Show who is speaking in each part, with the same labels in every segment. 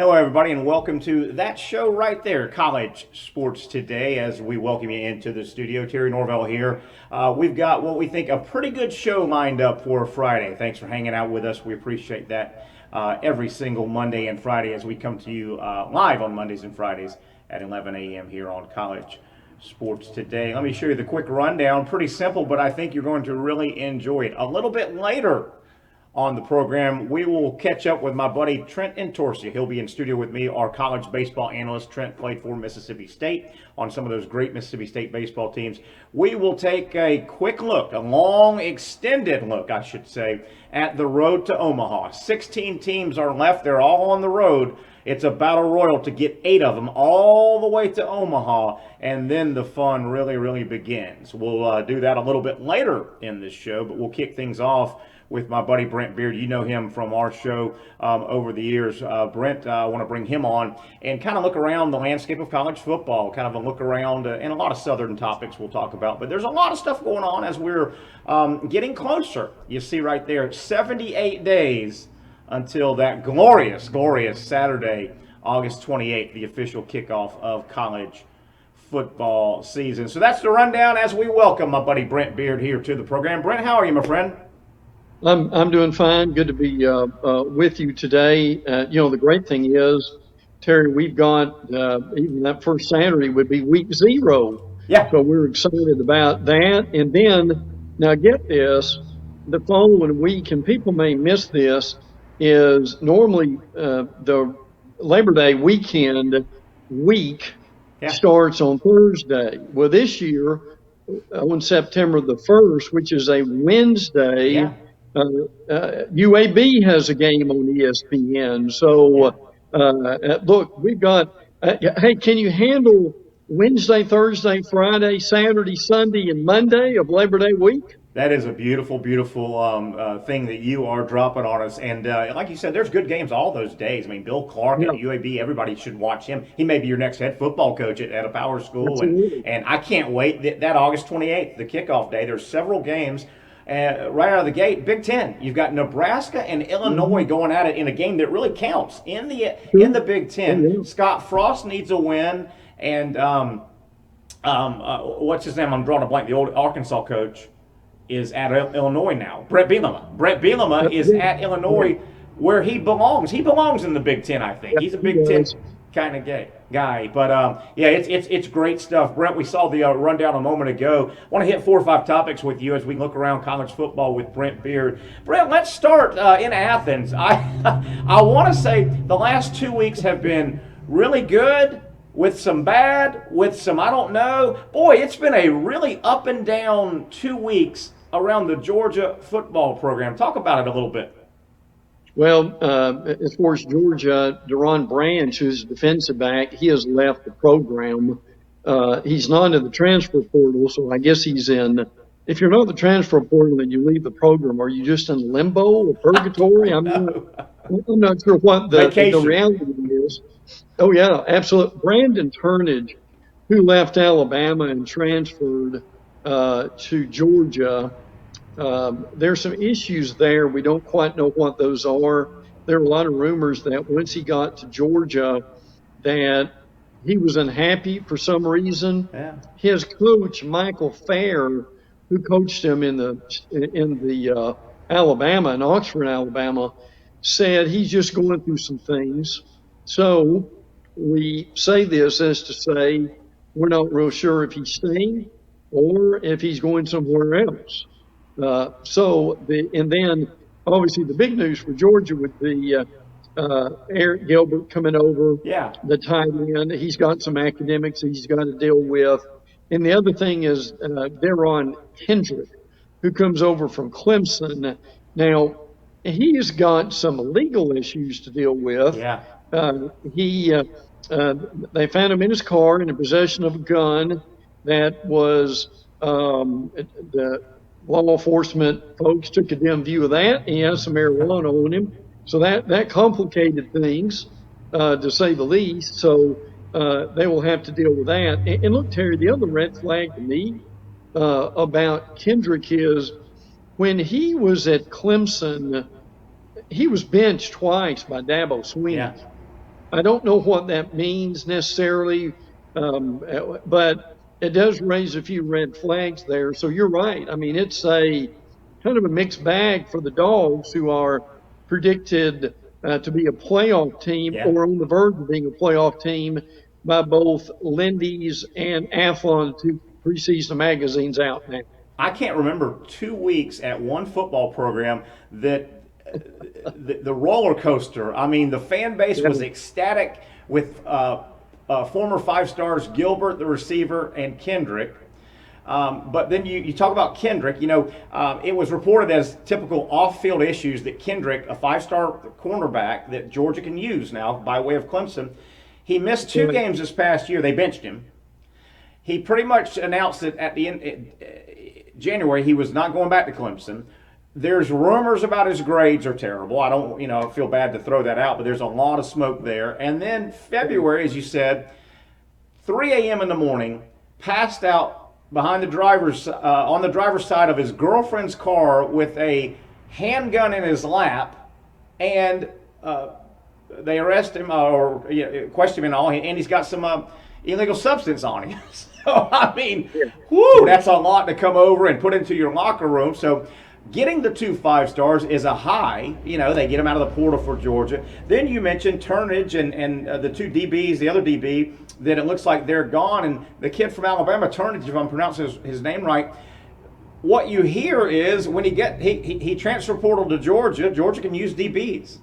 Speaker 1: Hello, everybody, and welcome to that show right there, College Sports Today, as we welcome you into the studio. Terry Norvell here. We've got what we think a pretty good show lined up for Friday. Thanks for hanging out with us. We appreciate that every single Monday and Friday as we come to you live on Mondays and Fridays at 11 a.m. here on College Sports Today. Let me show you the quick rundown. Pretty simple, but I think you're going to really enjoy it. A little bit later on the program, we will catch up with my buddy Trent Entorsia. He'll be in studio with me, our college baseball analyst. Trent played for Mississippi State on some of those great Mississippi State baseball teams. We will take a quick look, a long, extended look, I should say, at the road to Omaha. 16 teams are left. They're all on the road. It's a battle royal to get 8 of them all the way to Omaha, and then the fun really begins. We'll do that a little bit later in this show, but we'll kick things off with my buddy Brent Beard. You know him from our show over the years. Brent, I want to bring him on and kind of look around the landscape of college football, kind of a look around and a lot of Southern topics we'll talk about. But there's a lot of stuff going on as we're getting closer. You see right there, 78 days until that glorious Saturday, August 28th, the official kickoff of college football season. So that's the rundown as we welcome my buddy Brent Beard here to the program. Brent, how are you, my friend?
Speaker 2: I'm doing fine. Good to be with you today. The great thing is, Terry, we've got even that first Saturday would be week 0.
Speaker 1: Yeah.
Speaker 2: So we're excited about that. And then, now get this, the following week, and people may miss this, is normally the Labor Day weekend week starts on Thursday. Well, this year, on September the 1st, which is a Wednesday, UAB has a game on ESPN. So, look, we've got, hey, can you handle Wednesday, Thursday, Friday, Saturday, Sunday, and Monday of Labor Day week?
Speaker 1: That is a beautiful thing that you are dropping on us. And like you said, there's good games all those days. I mean, Bill Clark at UAB, everybody should watch him. He may be your next head football coach at a power school. And I can't wait. That August 28th, the kickoff day, there's several games. Right out of the gate, Big Ten. You've got Nebraska and Illinois going at it in a game that really counts in the Big Ten. Scott Frost needs a win, and what's his name? I'm drawing a blank. The old Arkansas coach is at Illinois now. Brett Bielema. Brett Bielema is at Illinois, where he belongs. He belongs in the Big Ten, I think. He's a Big Ten kind of guy. But it's great stuff. Brent, we saw the rundown a moment ago. I want to hit 4 or 5 topics with you as we look around college football with Brent Beard. Brent, let's start in Athens. I want to say the last 2 weeks have been really good, with some bad, with some I don't know. Boy, it's been a really up and down 2 weeks around the Georgia football program. Talk about it a little bit.
Speaker 2: Well, as far as Georgia, Deron Branch, who's a defensive back, he has left the program. He's not in the transfer portal, so I guess he's in. If you're not in the transfer portal and you leave the program, are you just in limbo or purgatory? I'm not sure what the reality is. Oh, yeah, absolutely. Brandon Turnage, who left Alabama and transferred to Georgia, there's some issues there. We don't quite know what those are. There are a lot of rumors that once he got to Georgia that he was unhappy for some reason.
Speaker 1: Yeah.
Speaker 2: His coach, Michael Fair, who coached him in the Alabama, in Oxford, Alabama, said he's just going through some things. So we say this as to say we're not real sure if he's staying or if he's going somewhere else. And then obviously the big news for Georgia would be Eric Gilbert coming over, the tight end. He's got some academics he's got to deal with. And the other thing is Deron Kendrick, who comes over from Clemson. Now, he's got some legal issues to deal with.
Speaker 1: Yeah.
Speaker 2: They found him in his car in possession of a gun that was the law enforcement folks took a dim view of that. He has some marijuana on him. So that complicated things, to say the least. So they will have to deal with that. And look, Terry, the other red flag to me about Kendrick is when he was at Clemson, he was benched twice by Dabo Swinney.
Speaker 1: Yeah.
Speaker 2: I don't know what that means necessarily, but it does raise a few red flags there. So you're right. I mean, it's a kind of a mixed bag for the Dogs, who are predicted to be a playoff team
Speaker 1: Yeah.
Speaker 2: or on the verge of being a playoff team by both Lindy's and Athlon, two preseason magazines out now.
Speaker 1: I can't remember 2 weeks at one football program that the roller coaster. I mean, the fan base was ecstatic with former 5 stars Gilbert, the receiver, and Kendrick. But then you talk about Kendrick. It was reported as typical off-field issues that Kendrick, a 5-star cornerback that Georgia can use now by way of Clemson, he missed 2 games this past year. They benched him. He pretty much announced that at the end January he was not going back to Clemson. There's rumors about his grades are terrible. I don't, feel bad to throw that out, but there's a lot of smoke there. And then February, as you said, 3 a.m. in the morning, passed out behind on the driver's side of his girlfriend's car with a handgun in his lap, and they arrest him or question him and all, and he's got some illegal substance on him. So I mean, whoo, that's a lot to come over and put into your locker room. So getting the 2 5-stars is a high. They get them out of the portal for Georgia. Then you mentioned Turnage and the 2 DBs, the other DB, that it looks like they're gone. And the kid from Alabama, Turnage, if I'm pronouncing his name right, what you hear is when he transfer portal to Georgia, Georgia can use DBs.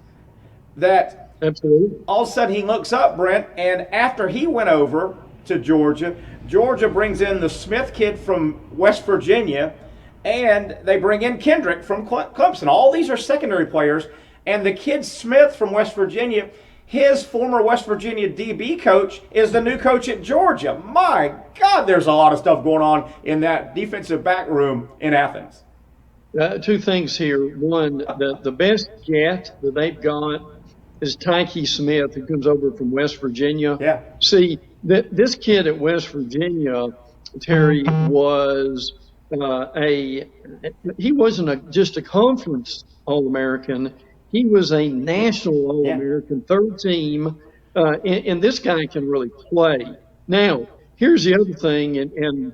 Speaker 1: That
Speaker 2: Absolutely.
Speaker 1: All of a sudden he looks up, Brent, and after he went over to Georgia, Georgia brings in the Smith kid from West Virginia, and they bring in Kendrick from Clemson. All these are secondary players, and the kid Smith from West Virginia, his former West Virginia DB coach is the new coach at Georgia. My God, there's a lot of stuff going on in that defensive back room in Athens.
Speaker 2: 2 things here. One, the best get that they've got is Tyke Smith, who comes over from West Virginia.
Speaker 1: Yeah.
Speaker 2: See, this kid at West Virginia, Terry, was he wasn't just a conference All-American. He was a national All-American, third team, and this guy can really play. Now, here's the other thing, and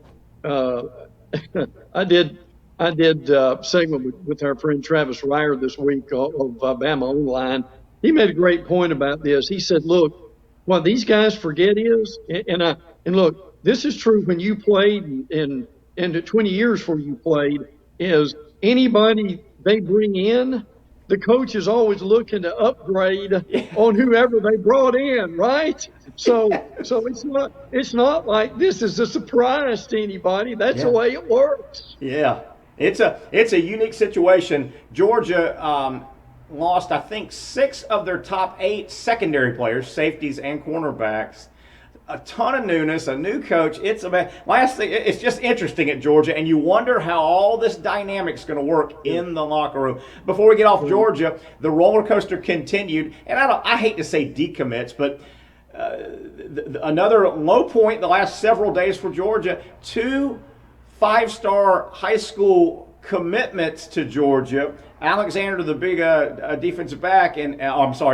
Speaker 2: I did a segment with our friend Travis Reier this week of Bama Online. He made a great point about this. He said, look, what these guys forget is, and look, this is true when you played and the 20 years before you played, is anybody they bring in, the coach is always looking to upgrade on whoever they brought in, right? So it's not like this is a surprise to anybody. That's the way it works.
Speaker 1: Yeah. It's a unique situation. Georgia lost, I think, 6 of their top 8 secondary players, safeties and cornerbacks. A ton of newness, a new coach. Last thing, it's just interesting at Georgia, and you wonder how all this dynamic's going to work in the locker room. Before we get off Georgia, the roller coaster continued, and I hate to say decommits, but another low point the last several days for Georgia. 2 5-star high school commitments to Georgia. Alexander, the big defensive back, and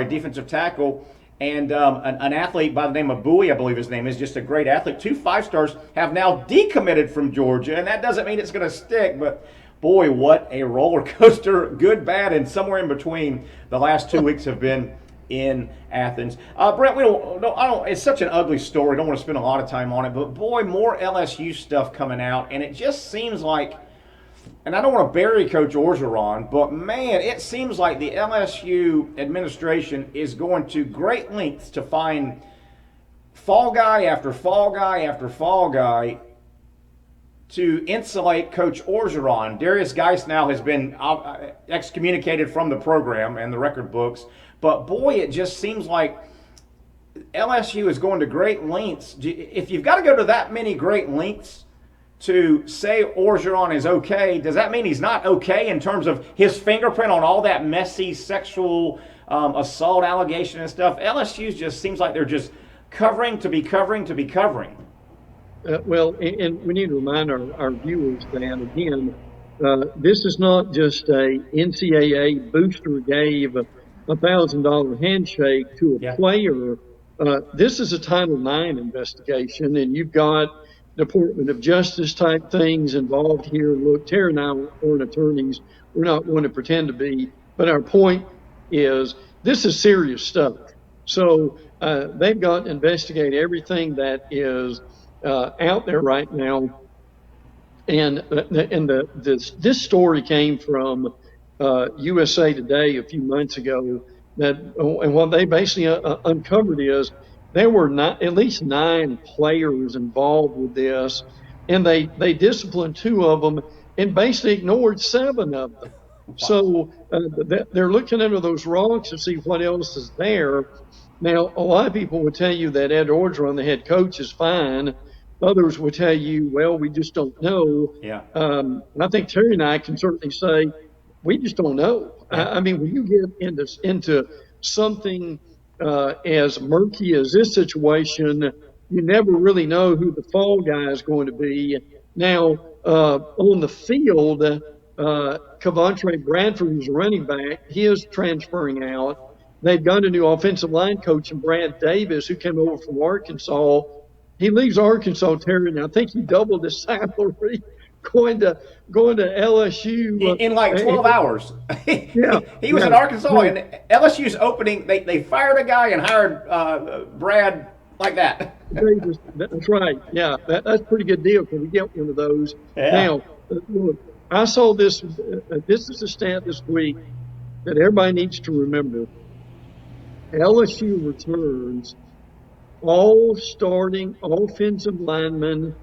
Speaker 1: defensive tackle, and an athlete by the name of Bowie, I believe his name is, just a great athlete. 2 5-stars have now decommitted from Georgia, and that doesn't mean it's going to stick, but boy, what a roller coaster, good, bad, and somewhere in between the last 2 weeks have been in Athens. Brent, it's such an ugly story. Don't want to spend a lot of time on it, but boy, more LSU stuff coming out, and it just seems like, and I don't want to bury Coach Orgeron, but man, it seems like the LSU administration is going to great lengths to find fall guy after fall guy after fall guy to insulate Coach Orgeron. Darius Geis now has been excommunicated from the program and the record books. But boy, it just seems like LSU is going to great lengths. If you've got to go to that many great lengths to say Orgeron is okay, does that mean he's not okay in terms of his fingerprint on all that messy sexual assault allegation and stuff? LSU just seems like they're just covering to be covering to be covering.
Speaker 2: Well, and we need to remind our viewers that, again, this is not just a NCAA booster gave $1,000 handshake to a player This is a Title IX investigation, and you've got Department of Justice type things involved here. Look, Terry and I aren't attorneys. We're not going to pretend to be, but our point is this is serious stuff. So they've got to investigate everything that is out there right now. And this story came from USA Today a few months ago. And what they basically uncovered is there were at least 9 players involved with this, and they disciplined 2 of them and basically ignored 7 of them.
Speaker 1: Wow.
Speaker 2: So they're looking under those rocks to see what else is there. Now, a lot of people would tell you that Ed Orgeron, the head coach, is fine. Others will tell you, well, we just don't know.
Speaker 1: Yeah.
Speaker 2: And I think Terry and I can certainly say, we just don't know.
Speaker 1: Yeah.
Speaker 2: I mean, when you get into something as murky as this situation, you never really know who the fall guy is going to be. Now, on the field, Coventry Bradford, who's running back, he is transferring out. They've got a new offensive line coach in Brad Davis, who came over from Arkansas. He leaves Arkansas, Terry, and I think he doubled his salary going to LSU.
Speaker 1: In like 12 hours.
Speaker 2: Yeah,
Speaker 1: He was
Speaker 2: yeah,
Speaker 1: in Arkansas,
Speaker 2: yeah.
Speaker 1: and LSU's opening, they fired a guy and hired Brad like that.
Speaker 2: Davis, that's right. Yeah, that's a pretty good deal because we get one of those.
Speaker 1: Yeah.
Speaker 2: Now, look, I saw this. This is a stat this week that everybody needs to remember. LSU returns all starting offensive linemen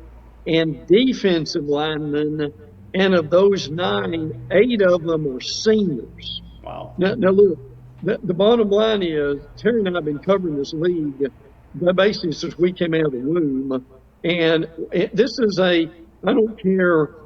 Speaker 2: and defensive linemen, and of those 9, 8 of them are seniors.
Speaker 1: Wow.
Speaker 2: Now look, the bottom line is Terry and I have been covering this league basically since we came out of the womb, and this is I don't care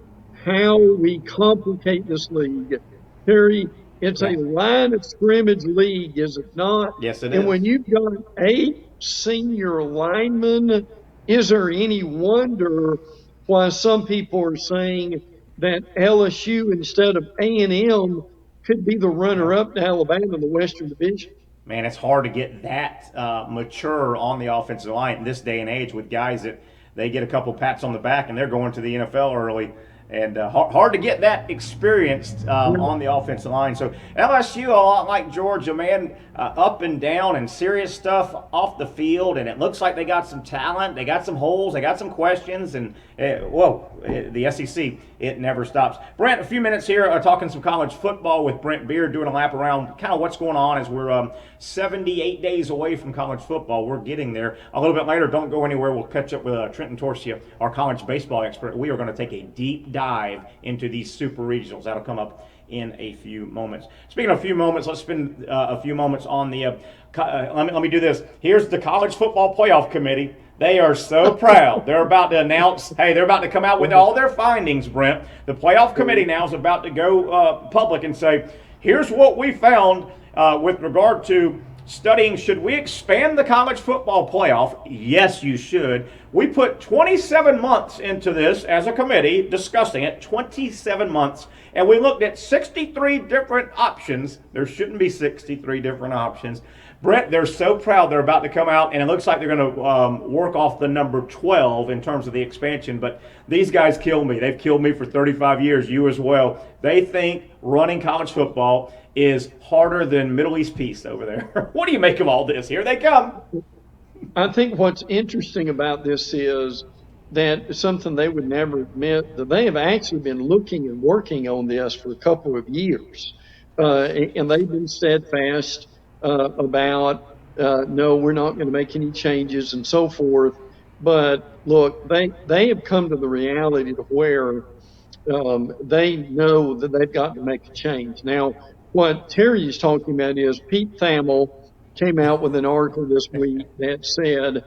Speaker 2: how we complicate this league, Terry. It's a
Speaker 1: Yeah.
Speaker 2: line of scrimmage league, is it not?
Speaker 1: Yes, it
Speaker 2: And
Speaker 1: is.
Speaker 2: when you've got 8 senior linemen, is there any wonder why some people are saying that LSU instead of A&M could be the
Speaker 1: Yeah.
Speaker 2: runner-up to Alabama in the Western Division?
Speaker 1: Man, it's hard to get that mature on the offensive line in this day and age with guys that they get a couple pats on the back and they're going to the NFL early. And hard to get that experienced on the offensive line. So LSU, a lot like Georgia, man, up and down and serious stuff off the field. And it looks like they got some talent. They got some holes. They got some questions. And, the SEC, it never stops. Brent, a few minutes here talking some college football with Brent Beard, doing a lap around kind of what's going on as we're 78 days away from college football. We're getting there. A little bit later, don't go anywhere. We'll catch up with Trenton Torsia, our college baseball expert. We are going to take a deep dive into these super regionals. That'll come up in a few moments. Speaking of a few moments, let's spend a few moments on the. Let me do this. Here's the College Football Playoff Committee. They are so proud. They're about to announce, hey, they're about to come out with all their findings, Brent. The playoff committee now is about to go public and say, here's what we found with regard to studying, should we expand the college football playoff? Yes, you should. We put 27 months into this as a committee, discussing it, 27 months, and we looked at 63 different options. There shouldn't be 63 different options. Brent, they're so proud they're about to come out, and it looks like they're going to work off the number 12 in terms of the expansion, but these guys kill me. They've killed me for 35 years, you as well. They think running college football is harder than Middle East peace over there. What do you make of all this? Here they come.
Speaker 2: I think what's interesting about this is that something they would never admit, that they have actually been looking and working on this for a couple of years. And they've been steadfast about, no, we're not going to make any changes and so forth. But look, they have come to the reality to where they know that they've got to make a change. Now, what Terry is talking about is Pete Thamel came out with an article this week that said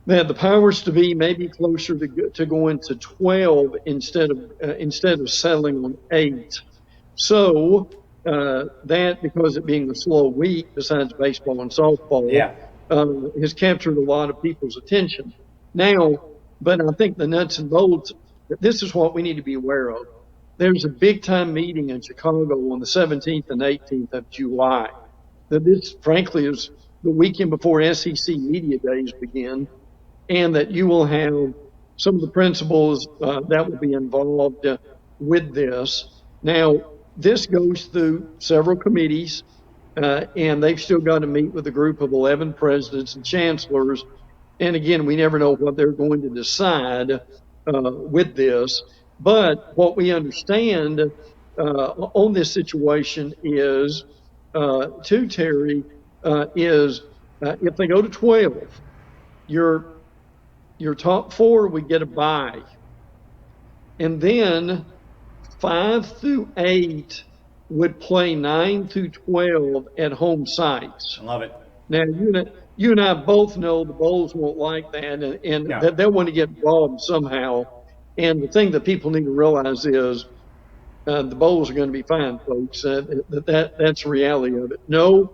Speaker 2: that the powers to be may be closer to going to 12 instead of settling on 8. So that, because it being a slow week, besides baseball and softball,
Speaker 1: Yeah.
Speaker 2: has captured a lot of people's attention. Now, but I think the nuts and bolts, this is what we need to be aware of. There's a big time meeting in Chicago on the 17th and 18th of July. That this, frankly, is the weekend before SEC Media Days begin, and that you will have some of the principals that will be involved with this. Now, this goes through several committees, and they've still got to meet with a group of 11 presidents and chancellors. And again, we never know what they're going to decide with this. But what we understand on this situation is, Terry, is if they go to 12, your top four would get a bye, and then 5 through 8 would play 9 through 12 at home sites.
Speaker 1: I love it.
Speaker 2: Now, you and I both know the Bowls won't like that, and
Speaker 1: No.
Speaker 2: that they'll want to get involved somehow. And the thing that people need to realize is the Bowls are going to be fine, folks. That's the reality of it. No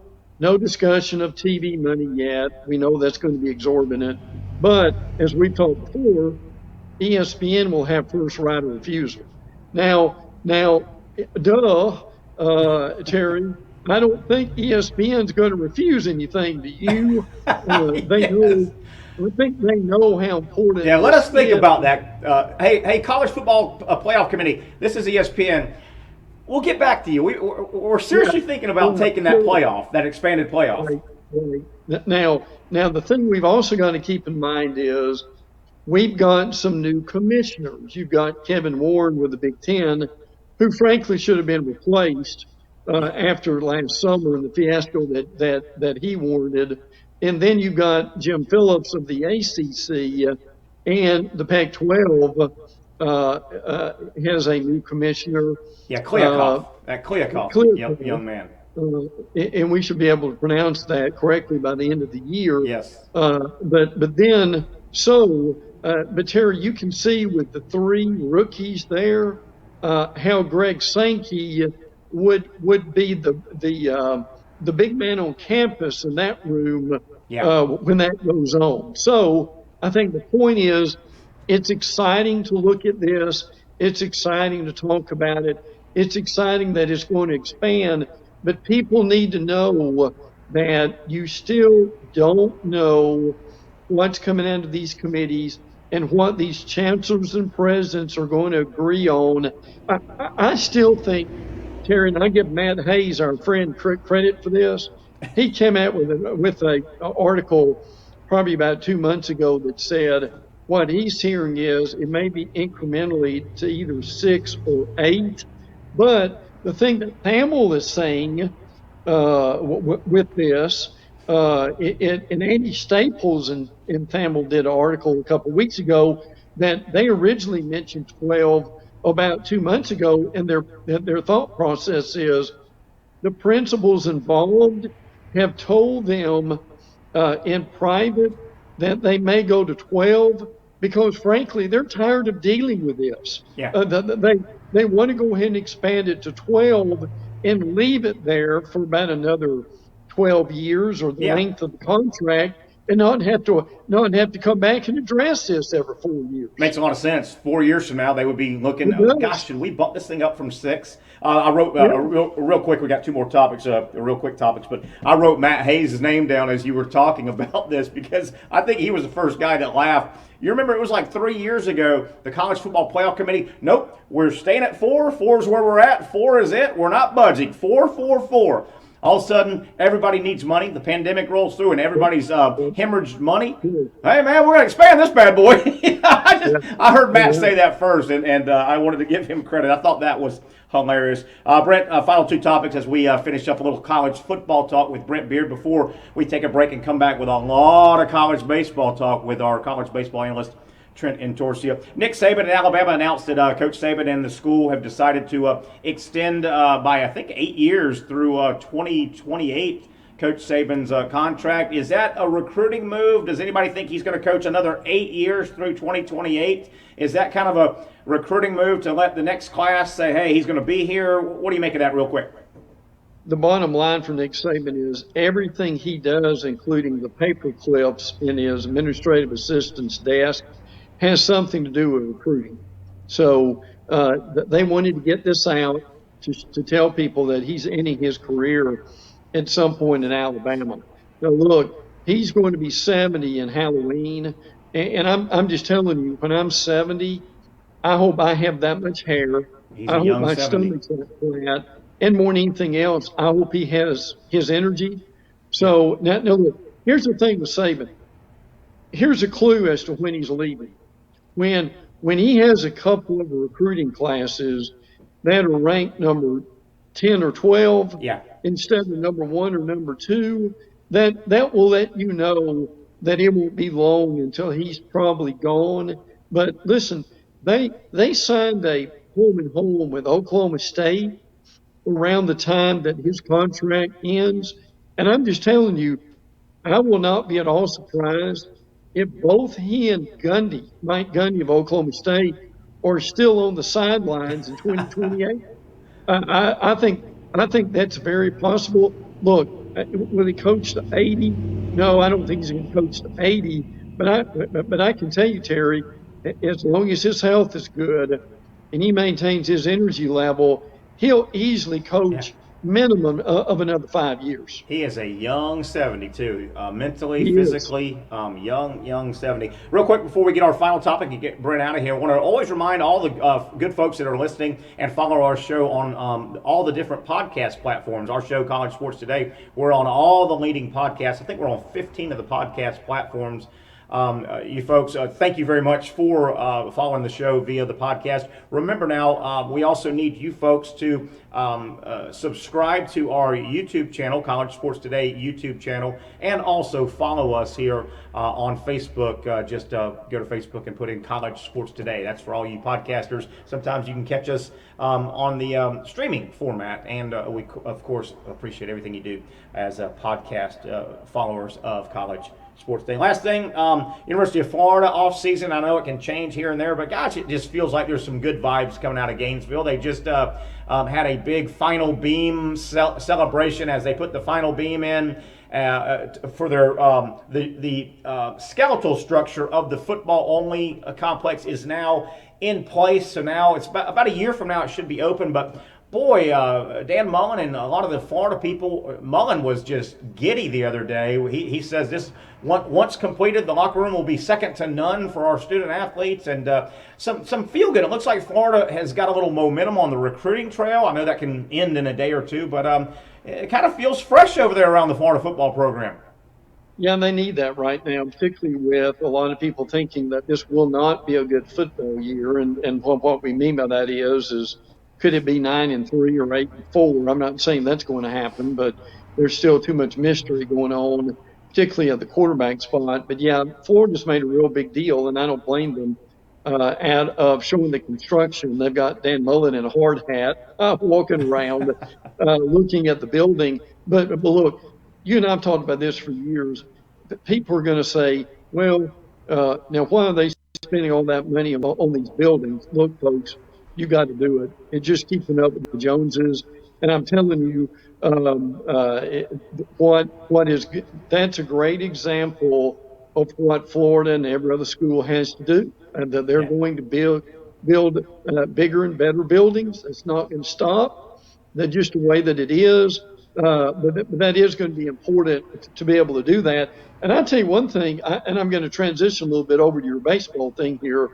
Speaker 2: discussion of TV money yet. We know that's going to be exorbitant. But as we've talked before, ESPN will have first right of refusal. Now, Terry, I don't think ESPN's going to refuse anything to you. They
Speaker 1: Yes.
Speaker 2: know. I think they know how important.
Speaker 1: Yeah, let
Speaker 2: this
Speaker 1: us think
Speaker 2: is.
Speaker 1: about that. Hey, College Football Playoff Committee, this is ESPN. We'll get back to you. We're seriously thinking about taking that playoff, that expanded playoff.
Speaker 2: Right. Now, the thing we've also got to keep in mind is we've got some new commissioners. You've got Kevin Warren with the Big Ten, who frankly should have been replaced after last summer and the fiasco that he warranted. And then you've got Jim Phillips of the ACC, and the Pac-12 has a new commissioner.
Speaker 1: Yeah, Kliakov. Kliakov, young man.
Speaker 2: And we should be able to pronounce that correctly by the end of the year.
Speaker 1: Yes.
Speaker 2: But Terry, you can see with the 3 rookies there how Greg Sankey would be the big man on campus in that room when that goes on. So I think the point is, it's exciting to look at this. It's exciting to talk about it. It's exciting that it's going to expand. But people need to know that you still don't know what's coming out of these committees and what these chancellors and presidents are going to agree on. I still think, Terry, and I give Matt Hayes, our friend, credit for this. He came out with an article probably about 2 months ago that said what he's hearing is it may be incrementally to either 6 or 8. But the thing that Thamel is saying with this, and Andy Staples and Thamel did an article a couple of weeks ago that they originally mentioned 12 about 2 months ago, and their thought process is the principals involved have told them in private that they may go to 12 because, frankly, they're tired of dealing with this.
Speaker 1: Yeah.
Speaker 2: They want to go ahead and expand it to 12 and leave it there for about another 12 years or the length of the contract, and not have to come back and address this every 4 years.
Speaker 1: Makes a lot of sense. 4 years from now, they would be looking, gosh, should we bump this thing up from 6? I wrote real quick. We got 2 more topics, real quick topics, but I wrote Matt Hayes' name down as you were talking about this because I think he was the first guy that laughed. You remember it was like 3 years ago, the College Football Playoff Committee, nope, we're staying at 4. 4 is where we're at. 4 is it. We're not budging. 4, 4, 4. All of a sudden, everybody needs money. The pandemic rolls through, and everybody's hemorrhaged money. Hey, man, we're going to expand this bad boy. I heard Matt say that first, and I wanted to give him credit. I thought that was hilarious. Brent, final 2 topics as we finish up a little college football talk with Brent Beard before we take a break and come back with a lot of college baseball talk with our college baseball analyst, Trent Intorsia. Nick Saban in Alabama announced that Coach Saban and the school have decided to extend by, I think, 8 years through 2028 Coach Saban's contract. Is that a recruiting move? Does anybody think he's going to coach another 8 years through 2028? Is that kind of a recruiting move to let the next class say, hey, he's going to be here? What do you make of that real quick?
Speaker 2: The bottom line for Nick Saban is everything he does, including the paper clips in his administrative assistant's desk, has something to do with recruiting. So they wanted to get this out to tell people that he's ending his career at some point in Alabama. Now, look, he's going to be 70 in Halloween, and I'm just telling you, when I'm 70, I hope I have that much hair.
Speaker 1: He's
Speaker 2: I
Speaker 1: a
Speaker 2: hope
Speaker 1: young
Speaker 2: my
Speaker 1: 70.
Speaker 2: stomach's not flat, and more than anything else, I hope he has his energy.
Speaker 1: Yeah.
Speaker 2: So now look, here's the thing with Saban. Here's a clue as to when he's leaving. When he has a couple of recruiting classes that are ranked number 10 or 12
Speaker 1: Yeah.
Speaker 2: instead of number one or number two, that will let you know that it won't be long until he's probably gone. But listen, they signed a home and home with Oklahoma State around the time that his contract ends. And I'm just telling you, I will not be at all surprised if both he and Gundy, Mike Gundy of Oklahoma State, are still on the sidelines in 2028. I think that's very possible. Look, will he coach to 80? No, I don't think he's going to coach to 80. But I can tell you, Terry, as long as his health is good and he maintains his energy level, he'll easily
Speaker 1: Yeah.
Speaker 2: coach minimum of another 5 years.
Speaker 1: He is a young 72, mentally,
Speaker 2: He is.
Speaker 1: physically, young 70. Real quick before we get our final topic and get Brent out of here, I want to always remind all the good folks that are listening and follow our show on all the different podcast platforms. Our show, College Sports Today, we're on all the leading podcasts. I think we're on 15 of the podcast platforms. You folks, thank you very much for following the show via the podcast. Remember now, we also need you folks to subscribe to our YouTube channel, College Sports Today YouTube channel, and also follow us here on Facebook. Just go to Facebook and put in College Sports Today. That's for all you podcasters. Sometimes you can catch us on the streaming format, and we, of course, appreciate everything you do as podcast followers of College Sports Day. Last thing, University of Florida off season. I know it can change here and there, but gosh, it just feels like there's some good vibes coming out of Gainesville. They just had a big final beam celebration as they put the final beam in for their the skeletal structure of the football only complex is now in place. So now it's about a year from now it should be open, but boy, Dan Mullen and a lot of the Florida people, Mullen was just giddy the other day. He says this, once completed, the locker room will be second to none for our student athletes, and some feel good. It looks like Florida has got a little momentum on the recruiting trail. I know that can end in a day or two, but it kind of feels fresh over there around the Florida football program.
Speaker 2: Yeah, they need that right now, particularly with a lot of people thinking that this will not be a good football year. And what we mean by that is could it be 9-3 or 8-4? I'm not saying that's going to happen, but there's still too much mystery going on, particularly at the quarterback spot. But yeah, Florida's made a real big deal, and I don't blame them. Out of showing the construction, they've got Dan Mullen in a hard hat walking around, looking at the building. But look, you and I've talked about this for years. People are going to say, well, now why are they spending all that money on these buildings? Look, folks, you got to do it. It's just keeping up with the Joneses. And I'm telling you, what is that's a great example of what Florida and every other school has to do, and that they're
Speaker 1: Yeah.
Speaker 2: going to build bigger and better buildings. It's not going to stop. That's just the way that it is. But that is going to be important to be able to do that. And I'll tell you one thing, and I'm going to transition a little bit over to your baseball thing here.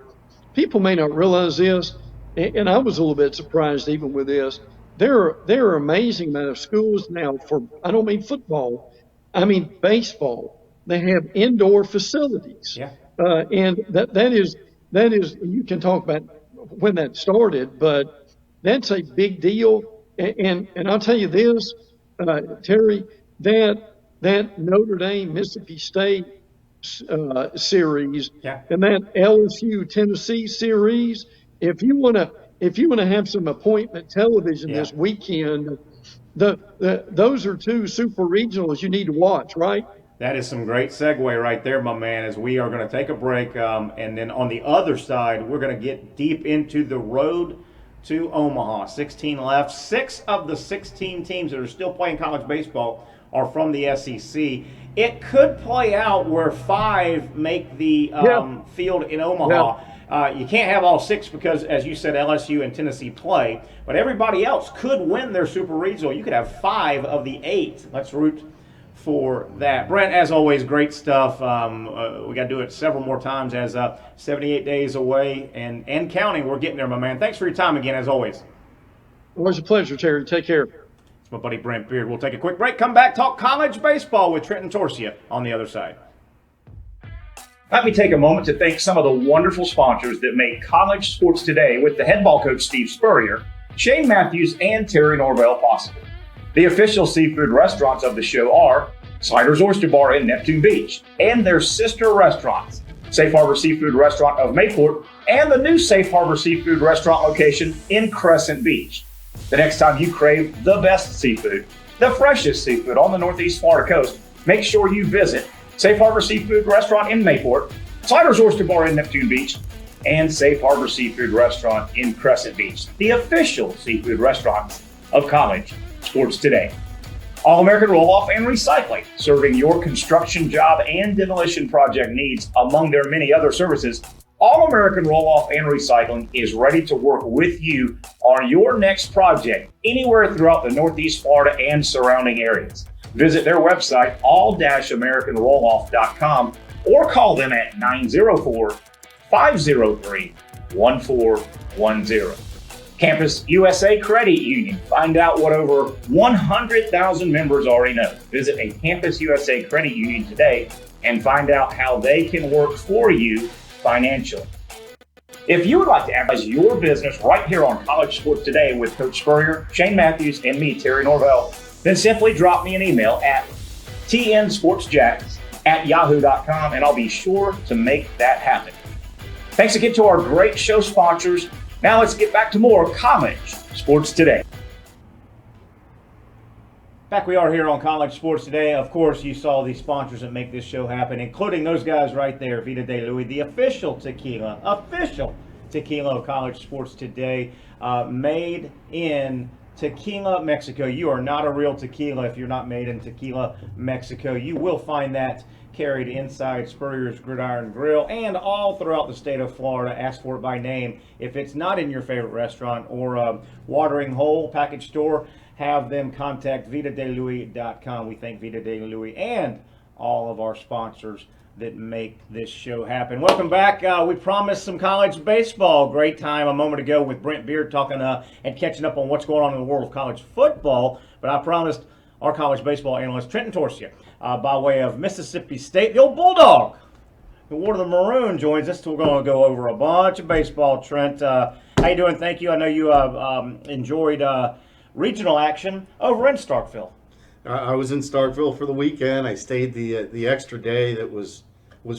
Speaker 2: People may not realize this, and I was a little bit surprised even with this. There are amazing amount of schools now for, I don't mean football, I mean baseball. They have indoor facilities,
Speaker 1: Yeah.
Speaker 2: and that is you can talk about when that started, but that's a big deal. And I'll tell you this, Terry, that that Notre Dame Mississippi State series
Speaker 1: Yeah.
Speaker 2: and that LSU Tennessee series. If you want to have some appointment television
Speaker 1: Yeah.
Speaker 2: this weekend, those are two super regionals you need to watch, right?
Speaker 1: That is some great segue right there, my man, as we are going to take a break. And then on the other side, we're going to get deep into the road to Omaha. 16 left. 6 of the 16 teams that are still playing college baseball are from the SEC. It could play out where 5 make the
Speaker 2: Yeah,
Speaker 1: field in
Speaker 2: yeah.
Speaker 1: Omaha. You can't have all 6 because, as you said, LSU and Tennessee play, but everybody else could win their super regional. You could have 5 of the 8. Let's root for that. Brent, as always, great stuff. We got to do it several more times as 78 days away and counting. We're getting there, my man. Thanks for your time again, as always.
Speaker 2: Always a pleasure, Terry. Take care.
Speaker 1: It's my buddy Brent Beard. We'll take a quick break, come back, talk college baseball with Trenton Torsia on the other side. Let me take a moment to thank some of the wonderful sponsors that make college sports today with the head ball coach Steve Spurrier, Shane Matthews, and Terry Norvell possible. The official seafood restaurants of the show are Sliders Oyster Bar in Neptune Beach and their sister restaurants, Safe Harbor Seafood Restaurant of Mayport and the new Safe Harbor Seafood Restaurant location in Crescent Beach. The next time you crave the best seafood, the freshest seafood on the Northeast Florida coast, make sure you visit Safe Harbor Seafood Restaurant in Mayport, Sliders Oyster Bar in Neptune Beach, and Safe Harbor Seafood Restaurant in Crescent Beach, the official seafood restaurants of college sports today. All-American Roll-Off and Recycling, serving your construction job and demolition project needs among their many other services. All-American Roll-Off and Recycling is ready to work with you on your next project anywhere throughout the Northeast Florida and surrounding areas. Visit their website, all-americanrolloff.com, or call them at 904-503-1410. Campus USA Credit Union. Find out what over 100,000 members already know. Visit a Campus USA Credit Union today and find out how they can work for you financially. If you would like to advertise your business right here on College Sports Today with Coach Spurrier, Shane Matthews, and me, Terry Norvell, then simply drop me an email at tnsportsjacks@yahoo.com and I'll be sure to make that happen. Thanks again to our great show sponsors. Now let's get back to more College Sports Today. Back we are here on College Sports Today. Of course, you saw the sponsors that make this show happen, including those guys right there, Vida de Luis, the official tequila of College Sports Today, made in Tequila, Mexico. You are not a real tequila if you're not made in Tequila, Mexico. You will find that carried inside Spurrier's Gridiron Grill and all throughout the state of Florida. Ask for it by name. If it's not in your favorite restaurant or watering hole package store, have them contact VitaDeLuis.com. We thank Vida de Luis and all of our sponsors that make this show happen. Welcome back. We promised some college baseball. Great time a moment ago with Brent Beard talking and catching up on what's going on in the world of college football. But I promised our college baseball analyst, Trenton Torsia, by way of Mississippi State, the old Bulldog, who wore the maroon, joins us. We're going to go over a bunch of baseball. Trent, how you doing? Thank you. I know you enjoyed regional action over in Starkville.
Speaker 3: I was in Starkville for the weekend. I stayed the extra day that was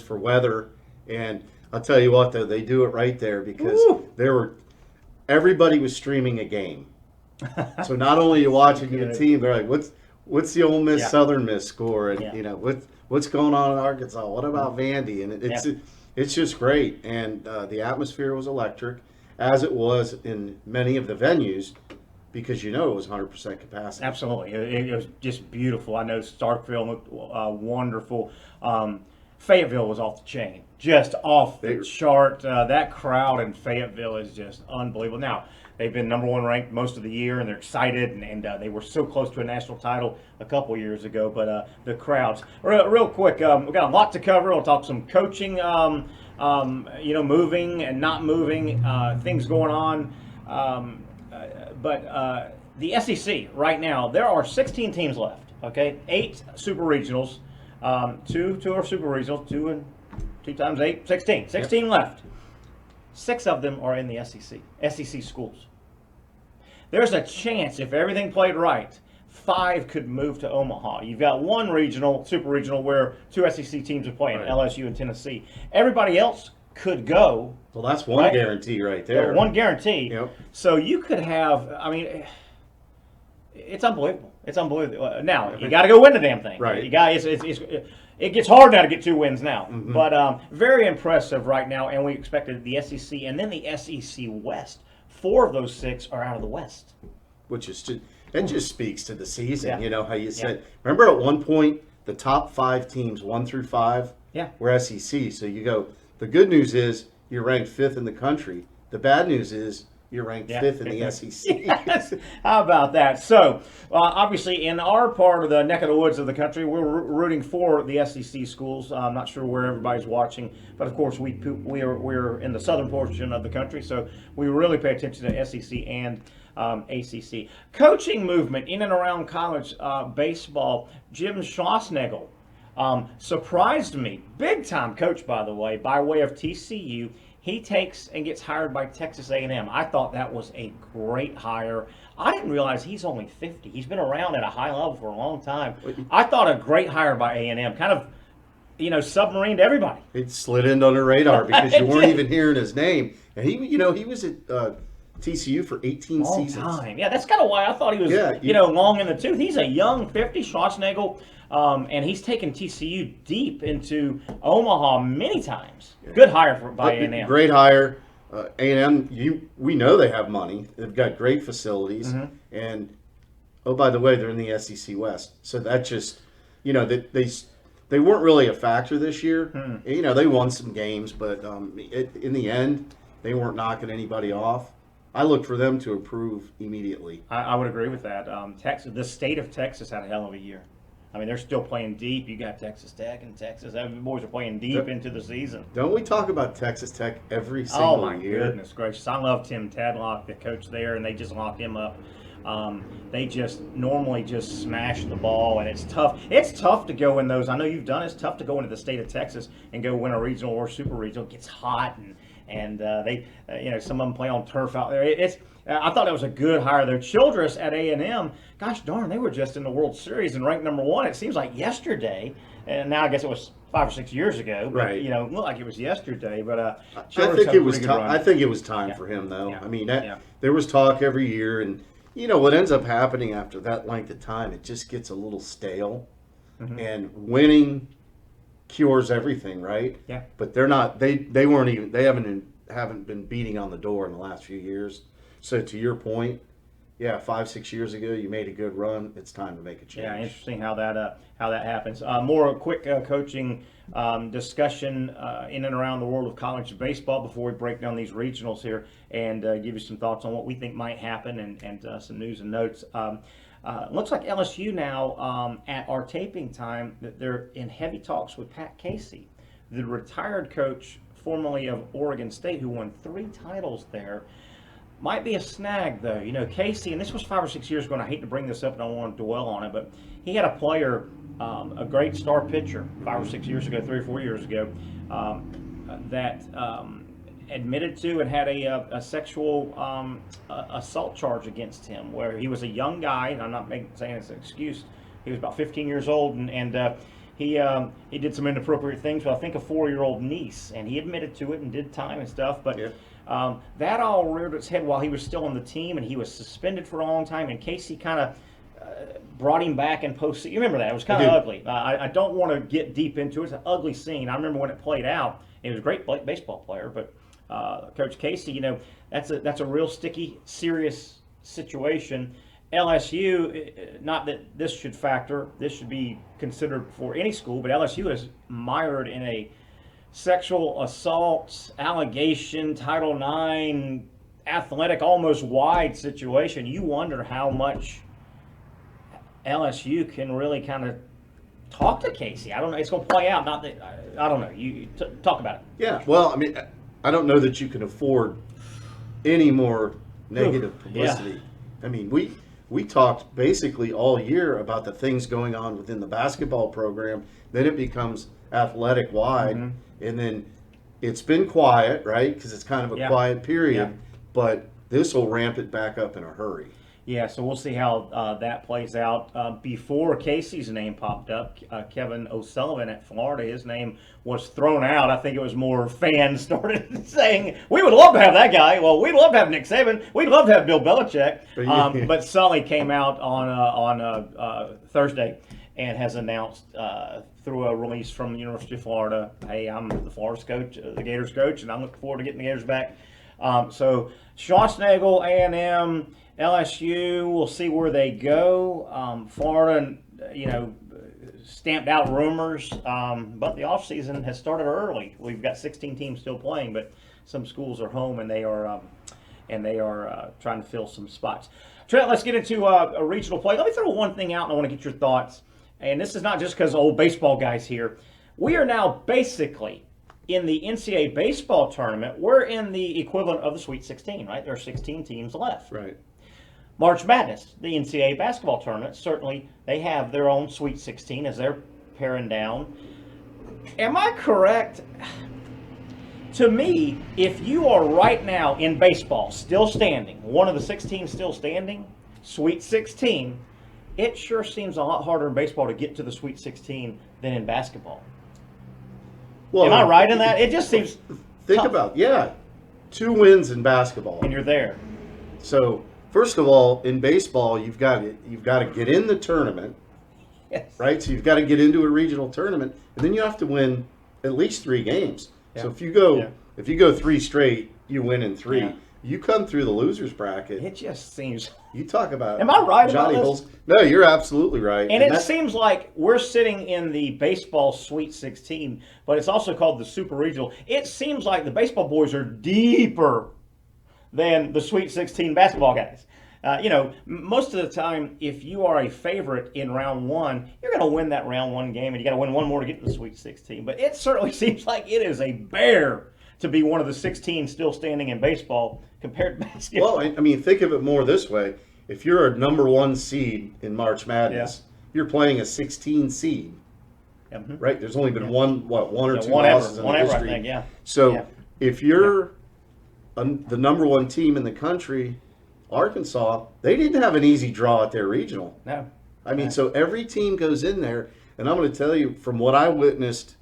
Speaker 3: for weather, and I'll tell you what, though, they do it right there because everybody was streaming a game. So not only are you watching your team, they're like, what's the Ole Miss Southern Miss score, and you know what's going on in Arkansas? What about Vandy? And it's just great, and the atmosphere was electric, as it was in many of the venues. Because it was 100% capacity.
Speaker 1: Absolutely. It was just beautiful. I know Starkville looked wonderful. Fayetteville was off the chain, just off the chart. That crowd in Fayetteville is just unbelievable. Now, they've been number one ranked most of the year, and they're excited, and they were so close to a national title a couple years ago. But the crowds. Real quick, we've got a lot to cover. We'll talk some coaching, moving and not moving, things going on. But the SEC right now, there are 16 teams left. Okay, 8 super regionals, two are super regionals, 2 times 8, 16. 16 left. 6 of them are in the SEC schools. There's a chance if everything played right, 5 could move to Omaha. You've got 1 super regional where 2 SEC teams are playing, LSU and Tennessee. Everybody else could go.
Speaker 3: Well, that's one guarantee right there.
Speaker 1: One guarantee.
Speaker 3: Yep.
Speaker 1: So you could have, it's unbelievable. It's unbelievable. Now, you got to go win the damn thing.
Speaker 3: Right.
Speaker 1: You got, it gets hard now to get 2 wins now.
Speaker 3: Mm-hmm.
Speaker 1: But very impressive right now, and we expected the SEC and then the SEC West. 4 of those 6 are out of the West.
Speaker 3: Which is it just speaks to the season.
Speaker 1: Yeah.
Speaker 3: How you said. Remember at one point, the top 5 teams, 1 through 5, were SEC. So you go, the good news is you're ranked 5th in the country. The bad news is you're ranked
Speaker 1: Yeah.
Speaker 3: fifth in the SEC.
Speaker 1: Yes. How about that? So, obviously, in our part of the neck of the woods of the country, we're rooting for the SEC schools. I'm not sure where everybody's watching, but of course, we're in the southern portion of the country, so we really pay attention to SEC and ACC. Coaching movement in and around college baseball. Jim Schlossnagle surprised me. Big time coach, by the way, by way of TCU. He takes and gets hired by Texas A&M. I thought that was a great hire. I didn't realize he's only 50. He's been around at a high level for a long time. I thought a great hire by A&M. Kind of, submarined everybody.
Speaker 3: It slid in under the radar because you weren't even hearing his name. And he was at TCU for 18
Speaker 1: Long
Speaker 3: seasons.
Speaker 1: time. Yeah, that's kind of why I thought he was, long in the tooth. He's a young 50, Schlossnagle, and he's taken TCU deep into Omaha many times. Good hire by A&M.
Speaker 3: Great hire. A&M, we know they have money. They've got great facilities.
Speaker 1: Mm-hmm.
Speaker 3: And, oh, by the way, they're in the SEC West. So that just, they weren't really a factor this year. They won some games, but in the end, they weren't knocking anybody off. I look for them to improve immediately.
Speaker 1: I would agree with that. Texas, the state of Texas had a hell of a year. I mean, they're still playing deep. You got Texas Tech and Texas. The boys are playing deep into the season.
Speaker 3: Don't we talk about Texas Tech every single year?
Speaker 1: Oh, my goodness gracious. I love Tim Tadlock, the coach there, and they just locked him up. They just normally just smash the ball, and it's tough. It's tough to go in those. I know you've done it. It's tough to go into the state of Texas and go win a regional or super regional. It gets hot, and they, some of them play on turf out there. I thought that was a good hire there. Childress at A&M, gosh darn, they were just in the World Series and ranked number 1. It seems like yesterday, and now I guess it was 5 or 6 years ago. But,
Speaker 3: right.
Speaker 1: It looked like it was yesterday. But
Speaker 3: I think it was time. I think it was time
Speaker 1: Yeah.
Speaker 3: for him, though.
Speaker 1: Yeah.
Speaker 3: I mean, there was talk every year, and what ends up happening after that length of time, it just gets a little stale. Mm-hmm. And winning cures everything, right?
Speaker 1: Yeah.
Speaker 3: But they're not. They weren't even. They haven't been beating on the door in the last few years. So to your point, 5-6 years ago you made a good run. It's time to make a change.
Speaker 1: Yeah, interesting how that happens. More quick coaching discussion in and around the world of college baseball before we break down these regionals here and give you some thoughts on what we think might happen and some news and notes. Looks like LSU now at our taping time that they're in heavy talks with Pat Casey, the retired coach formerly of Oregon State who won 3 titles there. Might be a snag, though. Casey, and this was 5 or 6 years ago, and I hate to bring this up and I don't want to dwell on it, but he had a player, a great star pitcher 5 or 6 years ago, 3 or 4 years ago, that admitted to and had a sexual assault charge against him where he was a young guy, and I'm not saying it's an excuse. He was about 15 years old, and he did some inappropriate things with, I think, a 4-year-old niece, and he admitted to it and did time and stuff, but... Yeah. That all reared its head while he was still on the team, and he was suspended for a long time. And Casey kind of brought him back in post. You remember that? It was kind of ugly. I don't want to get deep into it. It's an ugly scene. I remember when it played out. He was a great baseball player, but Coach Casey, that's a real sticky, serious situation. LSU, not that this should factor. This should be considered for any school, but LSU is mired in a sexual assaults, allegation, Title IX, athletic, almost wide situation. You wonder how much LSU can really kind of talk to Casey. I don't know. It's going to play out. Not that I don't know. You talk about it.
Speaker 3: Yeah. Well, I mean, I don't know that you can afford any more negative publicity. Yeah. I mean, we talked basically all year about the things going on within the basketball program. Then it becomes athletic wide. Mm-hmm. And then it's been quiet, right? Because it's kind of a quiet period. Yeah. But this will ramp it back up in a hurry.
Speaker 1: Yeah, so we'll see how that plays out. Before Casey's name popped up, Kevin O'Sullivan at Florida, his name was thrown out. I think it was more fans started saying, we would love to have that guy. Well, we'd love to have Nick Saban. We'd love to have Bill Belichick. But Sully came out on Thursday and has announced through a release from the University of Florida, hey, I'm the Florida's coach, the Gators coach, and I'm looking forward to getting the Gators back. So Schlossnagle, A&M, LSU, we'll see where they go. Florida, stamped out rumors, but the offseason has started early. We've got 16 teams still playing, but some schools are home and they are and they are trying to fill some spots. Trent, let's get into a regional play. Let me throw one thing out, and I want to get your thoughts. And this is not just because old baseball guys here. We are now basically in the NCAA baseball tournament. We're in the equivalent of the Sweet 16, right? There are 16 teams left.
Speaker 3: Right.
Speaker 1: March Madness, the NCAA basketball tournament, certainly they have their own Sweet 16 as they're paring down. Am I correct? To me, if you are right now in baseball, still standing, one of the 16 still standing, Sweet 16, it sure seems a lot harder in baseball to get to the Sweet 16 than in basketball.
Speaker 3: Well,
Speaker 1: am I right in that? It just seems
Speaker 3: think
Speaker 1: tough.
Speaker 3: about 2 wins in basketball,
Speaker 1: And you're there.
Speaker 3: So first of all, in baseball, you've got to get in the tournament,
Speaker 1: Yes.
Speaker 3: right? So you've got to get into a regional tournament, and then you have to win at least 3 games.
Speaker 1: Yeah.
Speaker 3: So if you go
Speaker 1: Yeah.
Speaker 3: 3 straight, you win in 3.
Speaker 1: Yeah.
Speaker 3: You come through the losers bracket.
Speaker 1: It just seems.
Speaker 3: You talk about.
Speaker 1: Am I right about
Speaker 3: Johnny
Speaker 1: this?
Speaker 3: Bulls? No, you're absolutely right.
Speaker 1: And it
Speaker 3: that-
Speaker 1: seems like we're sitting in the baseball Sweet 16, but it's also called the Super Regional. It seems like the baseball boys are deeper than the Sweet 16 basketball guys. Most of the time, if you are a favorite in round 1, you're going to win that round 1 game, and you got to win one more to get to the Sweet 16. But it certainly seems like it is a bear to be one of the 16 still standing in baseball compared to basketball.
Speaker 3: Well, I mean, think of it more this way: if you're a number 1 seed in March Madness, you're playing a 16 seed, right? There's only been one or two losses in the
Speaker 1: I
Speaker 3: history.
Speaker 1: think, yeah.
Speaker 3: So
Speaker 1: Yeah.
Speaker 3: if you're the number 1 team in the country, Arkansas, they didn't have an easy draw at their regional.
Speaker 1: No.
Speaker 3: I mean, so every team goes in there, and I'm going to tell you from what I witnessed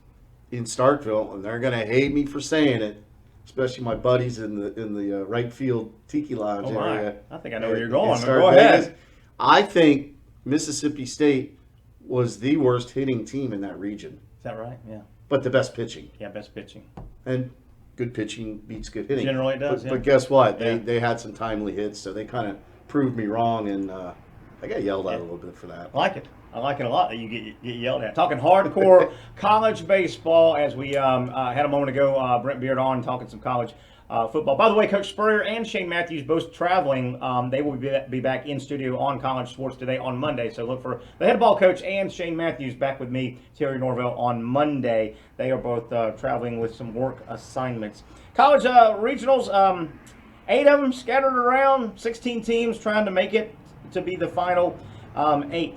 Speaker 3: in Starkville, and they're going to hate me for saying it, especially my buddies in the right field Tiki Lounge
Speaker 1: Oh, my.
Speaker 3: area.
Speaker 1: I think I know where you're going.
Speaker 3: in
Speaker 1: Go ahead.
Speaker 3: Vegas. I think Mississippi State was the worst hitting team in that region,
Speaker 1: Is that right? Yeah.
Speaker 3: but the best pitching.
Speaker 1: Yeah, best pitching.
Speaker 3: And good pitching beats good hitting.
Speaker 1: Generally it does,
Speaker 3: But,
Speaker 1: yeah.
Speaker 3: but guess what?
Speaker 1: Yeah.
Speaker 3: They had some timely hits, so they kind of proved me wrong, and I got yelled at a little bit for that.
Speaker 1: I like it. I like it a lot that you get yelled at. Talking hardcore college baseball, as we had a moment ago, Brent Beard on talking some college football. By the way, Coach Spurrier and Shane Matthews both traveling. They will be back in studio on College Sports Today on Monday. So look for the head ball coach and Shane Matthews back with me, Terry Norvell, on Monday. They are both traveling with some work assignments. College regionals, 8 of them scattered around, 16 teams trying to make it to be the final 8.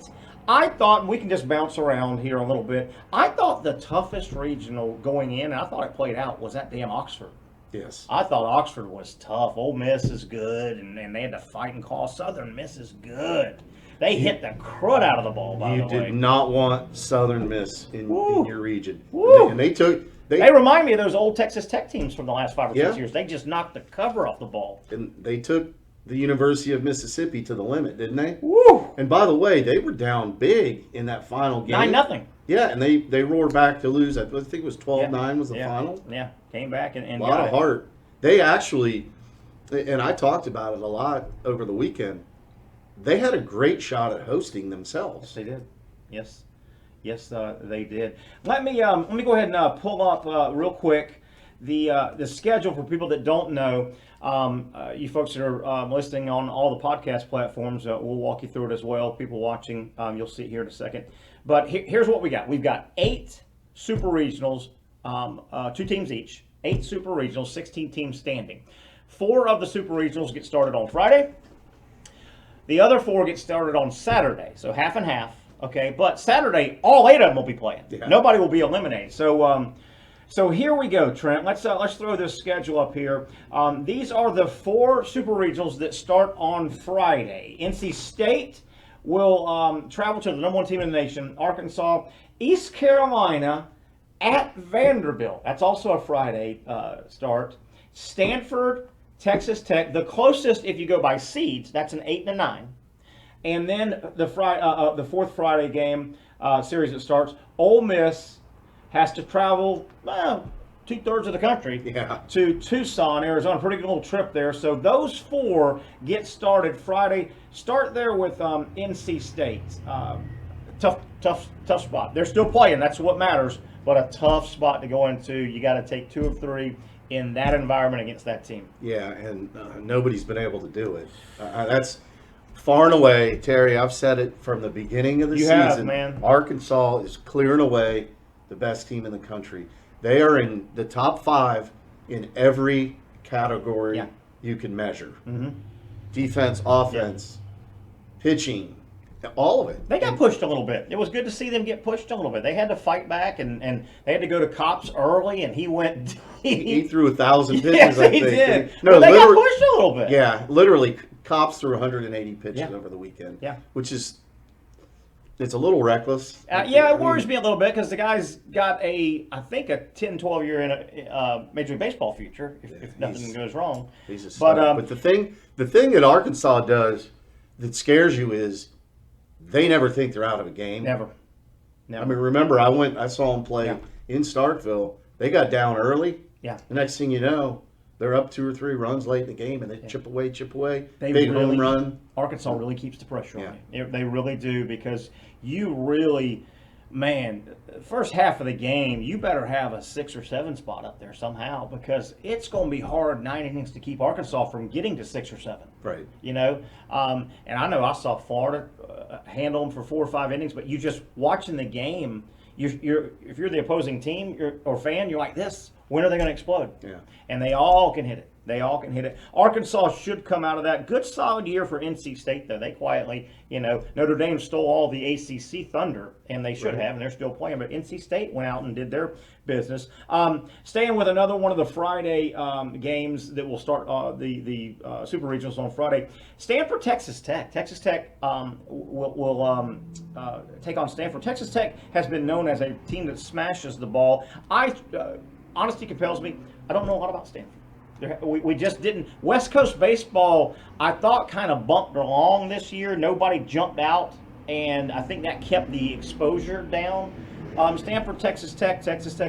Speaker 1: I thought, we can just bounce around here a little bit, I thought the toughest regional going in, and I thought it played out, was that damn Oxford.
Speaker 3: Yes.
Speaker 1: I thought Oxford was tough. Ole Miss is good, and they had to fight and call. Southern Miss is good. They hit the crud out of the ball, by
Speaker 3: You
Speaker 1: the way.
Speaker 3: did not want Southern Miss in your region.
Speaker 1: Woo.
Speaker 3: And they took
Speaker 1: They remind me of those old Texas Tech teams from the last 5 or 6
Speaker 3: Yeah.
Speaker 1: years. They just knocked the cover off the ball.
Speaker 3: and they took the University of Mississippi to the limit, didn't they?
Speaker 1: Woo!
Speaker 3: And by the way, they were down big in that final game.
Speaker 1: 9-0.
Speaker 3: Yeah, and they roared back to lose. I think it was 12-9 was the final.
Speaker 1: Yeah, came back and
Speaker 3: A lot
Speaker 1: got
Speaker 3: of
Speaker 1: it.
Speaker 3: heart. They actually, and I talked about it a lot over the weekend, they had a great shot at hosting
Speaker 1: Yes,
Speaker 3: themselves.
Speaker 1: they did. Yes, they did. Let me go ahead and pull up real quick the schedule for people that don't know. You folks that are listening on all the podcast platforms, we'll walk you through it as well. People watching, you'll see it here in a second. But here's what we got. We've got 8 super regionals, 2 teams each. 8 super regionals, 16 teams standing. 4 of the super regionals get started on Friday. The other 4 get started on Saturday, so half and half. Okay, but Saturday, all 8 of them will be playing.
Speaker 3: Yeah.
Speaker 1: Nobody will be eliminated. So here we go, Trent. Let's throw this schedule up here. These are the 4 super regionals that start on Friday. NC State will travel to the number 1 team in the nation, Arkansas. East Carolina at Vanderbilt. That's also a Friday start. Stanford, Texas Tech. The closest, if you go by seeds, that's an 8 and a 9. And then the 4th Friday game series that starts, Ole Miss has to travel 2/3 of the country to Tucson, Arizona. Pretty good little trip there. So those 4 get started Friday. Start there with NC State. Tough spot. They're still playing. That's what matters. But a tough spot to go into. You got to take 2 of 3 in that environment against that team.
Speaker 3: Yeah, and nobody's been able to do it. That's far and away, Terry. I've said it from the beginning of the
Speaker 1: You
Speaker 3: season.
Speaker 1: have, man.
Speaker 3: Arkansas is clear and away the best team in the country. They are in the top 5 in every category
Speaker 1: Yeah.
Speaker 3: you can measure.
Speaker 1: Mm-hmm.
Speaker 3: Defense, offense, pitching, all of it.
Speaker 1: They got pushed a little bit. It was good to see them get pushed a little bit. They had to fight back, and they had to go to Cops early, and he went.
Speaker 3: He threw 1,000 pitches,
Speaker 1: Yes,
Speaker 3: I
Speaker 1: he
Speaker 3: think.
Speaker 1: did.
Speaker 3: No,
Speaker 1: But they got
Speaker 3: literally,
Speaker 1: pushed a little bit.
Speaker 3: yeah, literally, Cops threw 180 pitches
Speaker 1: Yeah.
Speaker 3: over the weekend.
Speaker 1: Yeah.
Speaker 3: Which is, it's a little reckless.
Speaker 1: Yeah,
Speaker 3: I
Speaker 1: it worries me a little bit because the guy's got I think a 10, 12 year in a Major League Baseball future if nothing goes wrong.
Speaker 3: He's a star. But the thing that Arkansas does that scares you is they never think they're out of a game.
Speaker 1: Never.
Speaker 3: I mean, remember, I saw them play
Speaker 1: Yeah.
Speaker 3: in Starkville. They got down early.
Speaker 1: Yeah.
Speaker 3: The next thing you know, they're up 2 or 3 runs late in the game, and they chip away.
Speaker 1: They
Speaker 3: Big
Speaker 1: really-
Speaker 3: home run.
Speaker 1: Arkansas really keeps the pressure on
Speaker 3: Yeah.
Speaker 1: you. They really do because you really, man, first half of the game, you better have a 6 or 7 spot up there somehow because it's going to be hard 9 innings to keep Arkansas from getting to 6 or 7.
Speaker 3: Right.
Speaker 1: You know, and I know I saw Florida handle them for 4 or 5 innings, but you just watching the game, if you're the opposing team or fan, you're like this. When are they going to explode?
Speaker 3: Yeah.
Speaker 1: And they all can hit it. They all can hit it. Arkansas should come out of that. Good solid year for NC State, though. They quietly, Notre Dame stole all the ACC thunder, and they should have, and they're still playing. But NC State went out and did their business. Staying with another one of the Friday games that will start the Super Regionals on Friday. Stanford, Texas Tech. Texas Tech will take on Stanford. Texas Tech has been known as a team that smashes the ball. Honesty compels me. I don't know a lot about Stanford. We just didn't. West Coast baseball, I thought, kind of bumped along this year. Nobody jumped out, and I think that kept the exposure down. Stanford, Texas Tech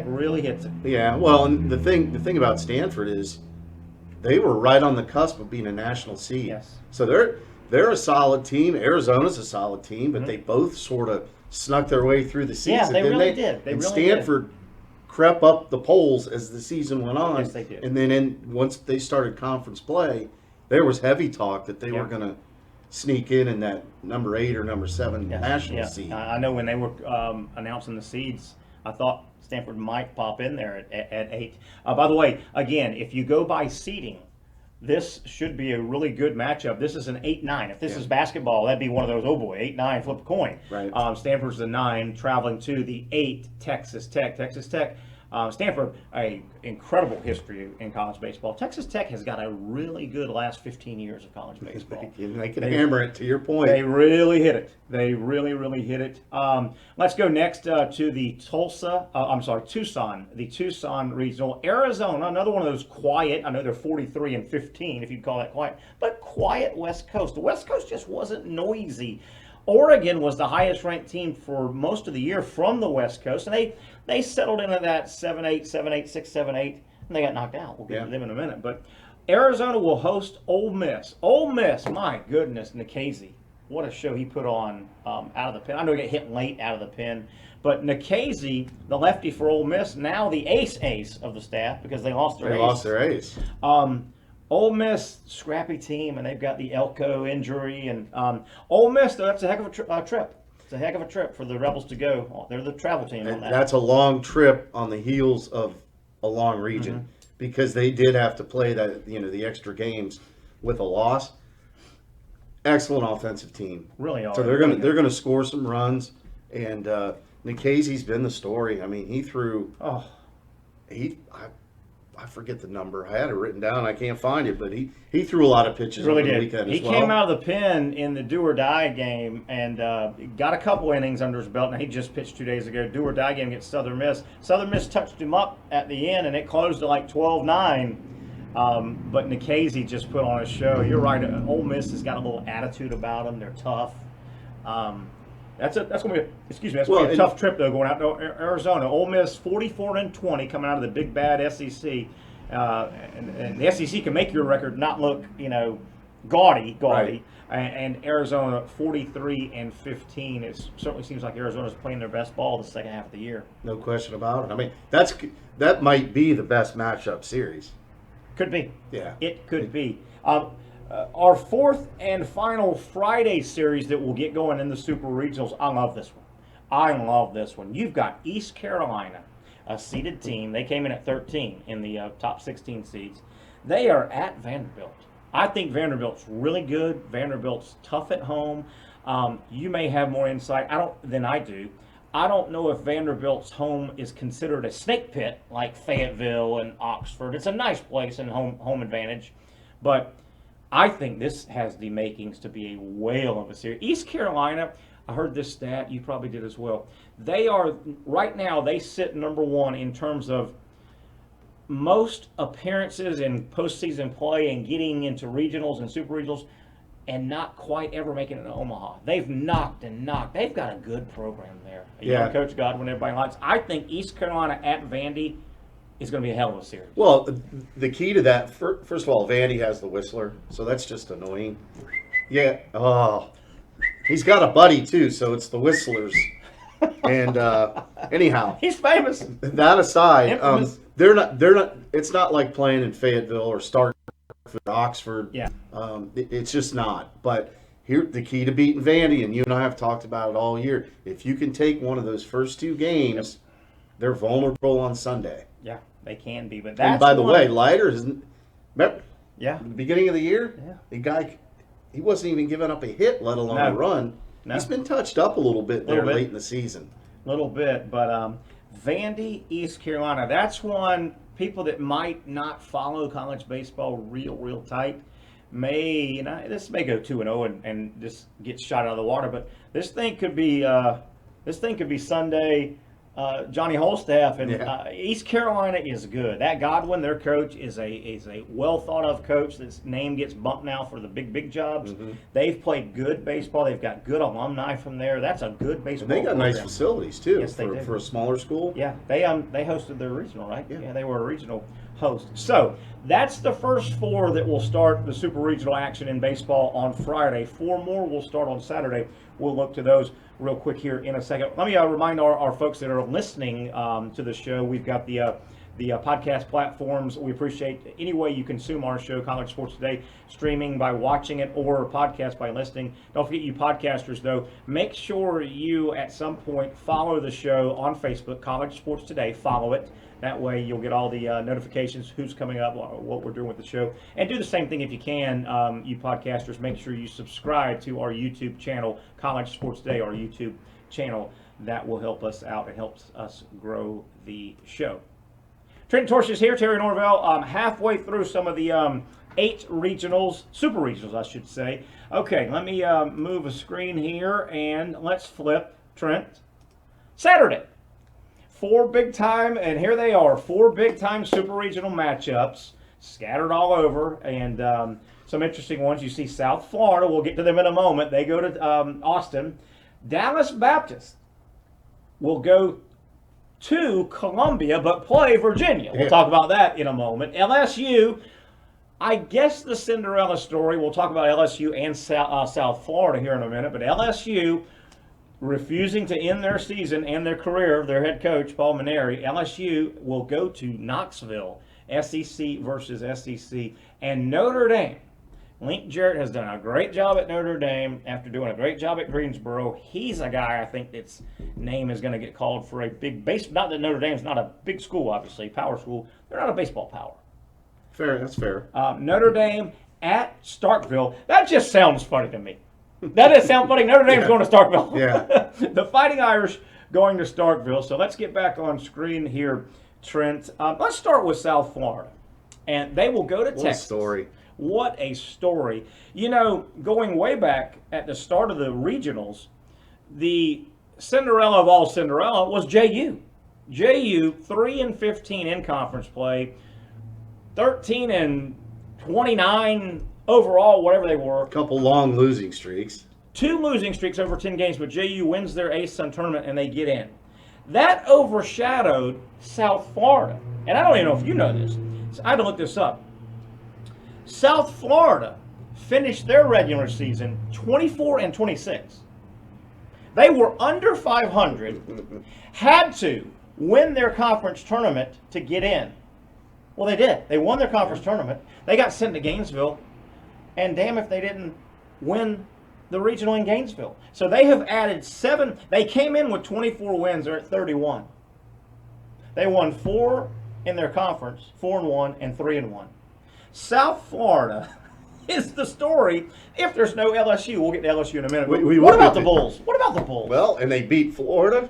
Speaker 1: really hits it.
Speaker 3: Yeah, well, and the thing about Stanford is they were right on the cusp of being a national seed.
Speaker 1: Yes.
Speaker 3: So they're a solid team. Arizona's a solid team, but they both sort of snuck their way through the season.
Speaker 1: Yeah, they
Speaker 3: didn't
Speaker 1: really did. They
Speaker 3: and
Speaker 1: really
Speaker 3: Stanford crept up the polls as the season went on.
Speaker 1: Yes, they did.
Speaker 3: And then once they started conference play, there was heavy talk that they were going to sneak in that number 8 or number 7 national seed.
Speaker 1: I know when they were announcing the seeds, I thought Stanford might pop in there at 8. By the way, again, if you go by seeding, this should be a really good matchup. This is an 8-9. If this is basketball, that'd be one of those, oh boy, 8-9, flip a coin.
Speaker 3: Right.
Speaker 1: Stanford's the 9, traveling to the 8, Texas Tech. Stanford, a incredible history in college baseball. Texas Tech has got a really good last 15 years of college baseball.
Speaker 3: They can hammer it, to your point.
Speaker 1: They really hit it. They really hit it. Let's go next to the Tucson, the Tucson Regional. Arizona, another one of those quiet, I know they're 43-15, if you'd call that quiet, but quiet West Coast. The West Coast just wasn't noisy. Oregon was the highest ranked team for most of the year from the West Coast, and they settled into that 7-8, 7-8, 6-7-8, and they got knocked out. We'll get to them in a minute. But Arizona will host Ole Miss. Ole Miss, my goodness, Nikhazy. What a show he put on out of the pen. I know he got hit late out of the pen, but Nikhazy, the lefty for Ole Miss, now the ace of the staff because they lost their ace. Ole Miss, scrappy team, and they've got the Elko injury. And Ole Miss, though, that's a heck of a trip. It's a heck of a trip for the Rebels to go. They're the travel team on that.
Speaker 3: That's a long trip on the heels of a long region because they did have to play that the extra games with a loss. Excellent offensive team.
Speaker 1: Really are.
Speaker 3: So they're gonna score some runs, and Nikhazy's been the story. I mean, he threw. I forget the number. I had it written down. I can't find it, but he threw a lot of pitches over the weekend
Speaker 1: He
Speaker 3: as well.
Speaker 1: came out of the pen in the do or die game and got a couple innings under his belt. Now he just pitched 2 days ago. Do or die game against Southern Miss. Southern Miss touched him up at the end, and it closed to like 12-9. But Nikhazy just put on a show. You're right. Ole Miss has got a little attitude about them. They're tough. That's going to be a tough trip though, going out to Arizona. Ole Miss 44-20 coming out of the big bad SEC, and the SEC can make your record not look gaudy.
Speaker 3: Right.
Speaker 1: And Arizona 43-15. It certainly seems like Arizona's playing their best ball the second half of the year.
Speaker 3: No question about it. I mean, that might be the best matchup series.
Speaker 1: Could be.
Speaker 3: Yeah.
Speaker 1: It could be. Our fourth and final Friday series that will get going in the Super Regionals. I love this one. You've got East Carolina, a seeded team. They came in at 13 in the top 16 seeds. They are at Vanderbilt. I think Vanderbilt's really good. Vanderbilt's tough at home. You may have more insight than I do. I don't know if Vanderbilt's home is considered a snake pit like Fayetteville and Oxford. It's a nice place and home advantage, but I think this has the makings to be a whale of a series. East Carolina, I heard this stat, you probably did as well. Right now, they sit number one in terms of most appearances in postseason play and getting into regionals and super regionals and not quite ever making it to Omaha. They've knocked. They've got a good program there.
Speaker 3: Yeah.
Speaker 1: Coach Godwin, everybody likes. I think East Carolina at Vandy is going to be a hell of a series.
Speaker 3: Well, the key to that, first of all, Vandy has the Whistler, so that's just annoying. Yeah. Oh, he's got a buddy too, so it's the Whistlers. And anyhow,
Speaker 1: He's famous.
Speaker 3: that aside,
Speaker 1: Infamous.
Speaker 3: they're not. It's not like playing in Fayetteville or Starkville, Oxford.
Speaker 1: Yeah.
Speaker 3: It's just not. But here, the key to beating Vandy, and you and I have talked about it all year. If you can take one of those first two games, they're vulnerable on Sunday.
Speaker 1: Yeah, they can be. But
Speaker 3: And by the way, Leiter isn't. Remember,
Speaker 1: yeah,
Speaker 3: at the beginning of the year,
Speaker 1: Yeah.
Speaker 3: the guy, he wasn't even giving up a hit, let alone
Speaker 1: No.
Speaker 3: a run.
Speaker 1: No.
Speaker 3: He's been touched up a little bit there
Speaker 1: Little bit.
Speaker 3: late in the season.
Speaker 1: little bit. But Vandy, East Carolina, that's one people that might not follow college baseball real tight this may go 2-0 and just get shot out of the water. But this thing could be Sunday. Johnny Holstaff and East Carolina is good. That Godwin, their coach, is a well thought of coach. This name gets bumped now for the big jobs.
Speaker 3: Mm-hmm.
Speaker 1: They've played good baseball. They've got good alumni from there. That's a good baseball.
Speaker 3: And they got nice
Speaker 1: program.
Speaker 3: facilities too
Speaker 1: Yes, they do.
Speaker 3: for a smaller school.
Speaker 1: Yeah, they hosted their regional, right?
Speaker 3: Yeah.
Speaker 1: They were a regional host. So that's the first four that will start the super regional action in baseball on Friday. 4 more will start on Saturday. We'll look to those real quick here in a second. Let me remind our folks that are listening to the show. We've got the podcast platforms. We appreciate any way you consume our show, College Sports Today, streaming by watching it or podcast by listening. Don't forget, you podcasters, though, make sure you at some point follow the show on Facebook, College Sports Today. Follow it. That way you'll get all the notifications, who's coming up, what we're doing with the show. And do the same thing if you can, you podcasters. Make sure you subscribe to our YouTube channel, College Sports Today, our YouTube channel. That will help us out. It helps us grow the show. Trenton Torch is here, Terry Norvell, halfway through some of the 8 regionals, super regionals, I should say. Okay, let me move a screen here, and let's flip, Trent. Saturday. 4 big-time, and here they are, 4 big-time super regional matchups scattered all over, and some interesting ones. You see South Florida. We'll get to them in a moment. They go to Austin. Dallas Baptist will go to Columbia, but play Virginia. We'll talk about that in a moment. LSU, I guess the Cinderella story. We'll talk about LSU and South Florida here in a minute, but LSU refusing to end their season and their career, their head coach, Paul Maneri. LSU will go to Knoxville, SEC versus SEC, and Notre Dame. Link Jarrett has done a great job at Notre Dame after doing a great job at Greensboro. He's a guy I think that's name is going to get called for a big base. Not that Notre Dame's not a big school, obviously, power school. They're not a baseball power.
Speaker 3: Fair, that's fair.
Speaker 1: Notre Dame at Starkville. That just sounds funny to me. That does sound funny. Notre Dame's going to Starkville.
Speaker 3: Yeah.
Speaker 1: The Fighting Irish going to Starkville. So let's get back on screen here, Trent. Let's start with South Florida. And they will go to Texas.
Speaker 3: What a story.
Speaker 1: What a story. You know, going way back at the start of the regionals, the Cinderella of all Cinderella was JU. JU, 3-15 in conference play, 13-29 overall, whatever they were.
Speaker 3: A couple long losing streaks.
Speaker 1: 2 losing streaks over 10 games, but JU wins their ASUN tournament and they get in. That overshadowed South Florida. And I don't even know if you know this. So I had to look this up. South Florida finished their regular season 24-26. They were under 500, had to win their conference tournament to get in. Well, they did. They won their conference tournament. They got sent to Gainesville, and damn if they didn't win the regional in Gainesville. So they have added 7. They came in with 24 wins. They're at 31. They won 4 in their conference, 4-1 and 3-1. South Florida is the story. If there's no LSU, we'll get to LSU in a minute. What about the Bulls? What about the Bulls?
Speaker 3: Well, and they beat Florida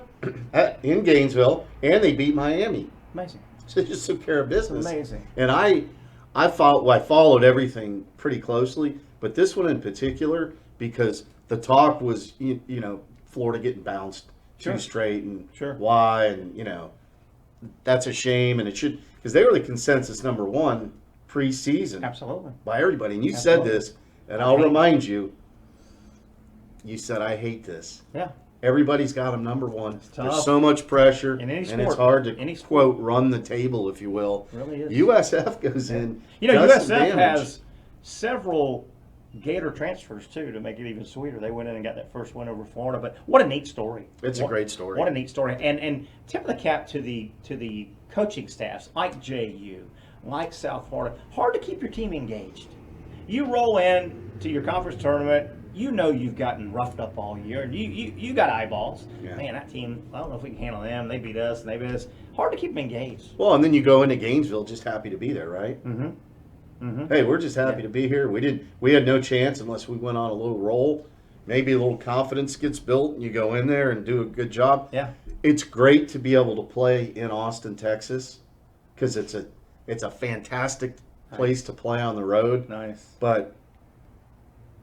Speaker 3: in Gainesville, and they beat Miami.
Speaker 1: Amazing.
Speaker 3: So they just took care of business.
Speaker 1: Amazing.
Speaker 3: And I followed everything pretty closely, but this one in particular, because the talk was, Florida getting bounced
Speaker 1: Sure.
Speaker 3: 2 straight, and
Speaker 1: Sure.
Speaker 3: why, and that's a shame, and it should, because they were the consensus number 1 preseason
Speaker 1: Absolutely.
Speaker 3: by everybody. And you
Speaker 1: Absolutely.
Speaker 3: said this, and I'll remind you. You said, I hate this.
Speaker 1: Yeah.
Speaker 3: Everybody's got them number 1.
Speaker 1: tough.
Speaker 3: There's so much pressure,
Speaker 1: In any
Speaker 3: and
Speaker 1: sport.
Speaker 3: it's hard to
Speaker 1: Any sport.
Speaker 3: quote run the table, if you will.
Speaker 1: It really is.
Speaker 3: USF goes in.
Speaker 1: USF
Speaker 3: does some damage.
Speaker 1: has several Gator transfers too to make it even sweeter. They went in and got that first win over Florida. But what a neat story!
Speaker 3: It's a great story.
Speaker 1: What a neat story! And tip of the cap to the coaching staffs like JU, like South Florida. Hard to keep your team engaged. You roll in to your conference tournament. You've gotten roughed up all year. You got eyeballs.
Speaker 3: Yeah.
Speaker 1: Man, that team, I don't know if we can handle them. They beat us, and they beat us. Hard to keep them engaged.
Speaker 3: Well, and then you go into Gainesville just happy to be there, right?
Speaker 1: Mm-hmm. Mm-hmm.
Speaker 3: Hey, we're just happy to be here. We had no chance unless we went on a little roll. Maybe a little confidence gets built, and you go in there and do a good job.
Speaker 1: Yeah.
Speaker 3: It's great to be able to play in Austin, Texas, because it's a fantastic place to play on the road.
Speaker 1: Nice.
Speaker 3: But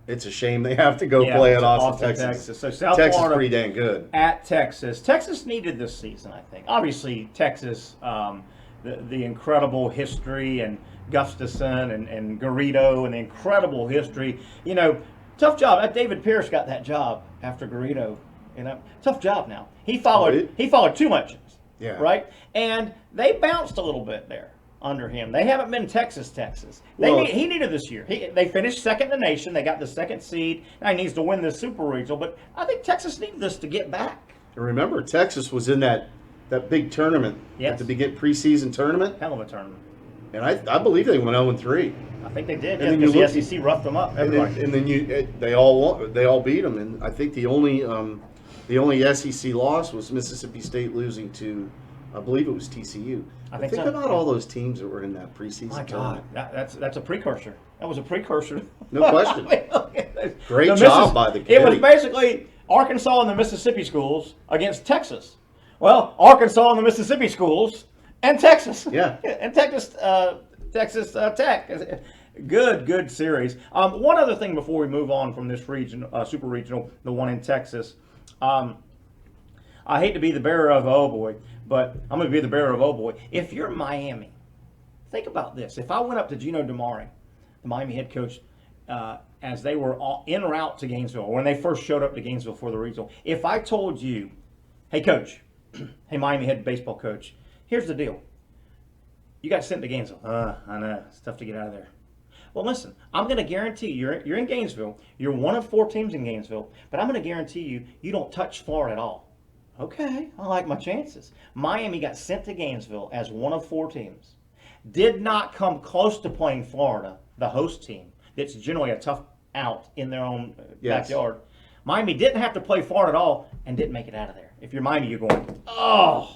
Speaker 3: it's a shame they have to go play at Austin, Texas.
Speaker 1: So South
Speaker 3: Texas
Speaker 1: Florida
Speaker 3: pretty dang good.
Speaker 1: at Texas. Texas needed this season, I think. Obviously, Texas, the incredible history, and Gustafson and Garrido, and the incredible history. Tough job. David Pierce got that job after Garrido. Tough job now. He followed 2 munches.
Speaker 3: Yeah.
Speaker 1: Right? And they bounced a little bit there under him. They haven't been Texas. He needed this year. They finished second in the nation. They got the 2nd seed. Now he needs to win this super regional. But I think Texas needed this to get back.
Speaker 3: And remember, Texas was in that big tournament
Speaker 1: Yes.
Speaker 3: at the preseason tournament,
Speaker 1: Hell of a tournament.
Speaker 3: and I believe they went 0-3.
Speaker 1: I think they did.
Speaker 3: And then
Speaker 1: Because
Speaker 3: you
Speaker 1: the
Speaker 3: look-
Speaker 1: SEC roughed them up.
Speaker 3: And
Speaker 1: Everybody.
Speaker 3: then they all beat them, and I think the only SEC loss was Mississippi State losing to, I believe it was TCU.
Speaker 1: I think
Speaker 3: think
Speaker 1: so.
Speaker 3: about all those teams that were in that preseason
Speaker 1: My
Speaker 3: tournament.
Speaker 1: God, that's a precursor. That was a precursor.
Speaker 3: No question. Great
Speaker 1: The
Speaker 3: job by the
Speaker 1: It was
Speaker 3: committee.
Speaker 1: basically Arkansas and the Mississippi schools against Texas. Well, Arkansas and the Mississippi schools and Texas.
Speaker 3: Yeah.
Speaker 1: And Texas Tech. Good series. One other thing before we move on from this region, super regional, the one in Texas. I hate to be the bearer of oh boy, but I'm going to be the bearer of oh boy. If you're Miami, think about this. If I went up to Gino DiMare, the Miami head coach, as they were en route to Gainesville, when they first showed up to Gainesville for the regional, if I told you, hey coach, hey Miami head baseball coach, here's the deal. You got sent to Gainesville. I know, it's tough to get out of there. Well, listen, I'm going to guarantee you're in Gainesville. You're one of 4 teams in Gainesville, but I'm going to guarantee you don't touch Florida at all. Okay, I like my chances. Miami got sent to Gainesville as one of 4 teams. Did not come close to playing Florida, the host team. That's generally a tough out in their own backyard. Miami didn't have to play Florida at all and didn't make it out of there. If you're Miami, you're going, oh.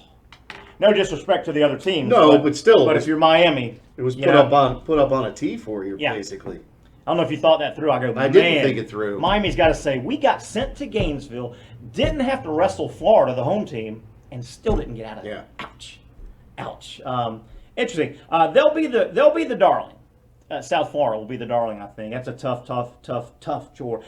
Speaker 1: No disrespect to the other teams.
Speaker 3: No, but still.
Speaker 1: But if you're Miami,
Speaker 3: It was put up on a tee for you, basically.
Speaker 1: I don't know if you thought that through. I
Speaker 3: didn't think it through.
Speaker 1: Miami's got to say, we got sent to Gainesville, didn't have to wrestle Florida, the home team, and still didn't get out of there.
Speaker 3: Yeah.
Speaker 1: Ouch. Interesting. They'll be the darling. South Florida will be the darling, I think. That's a tough chore.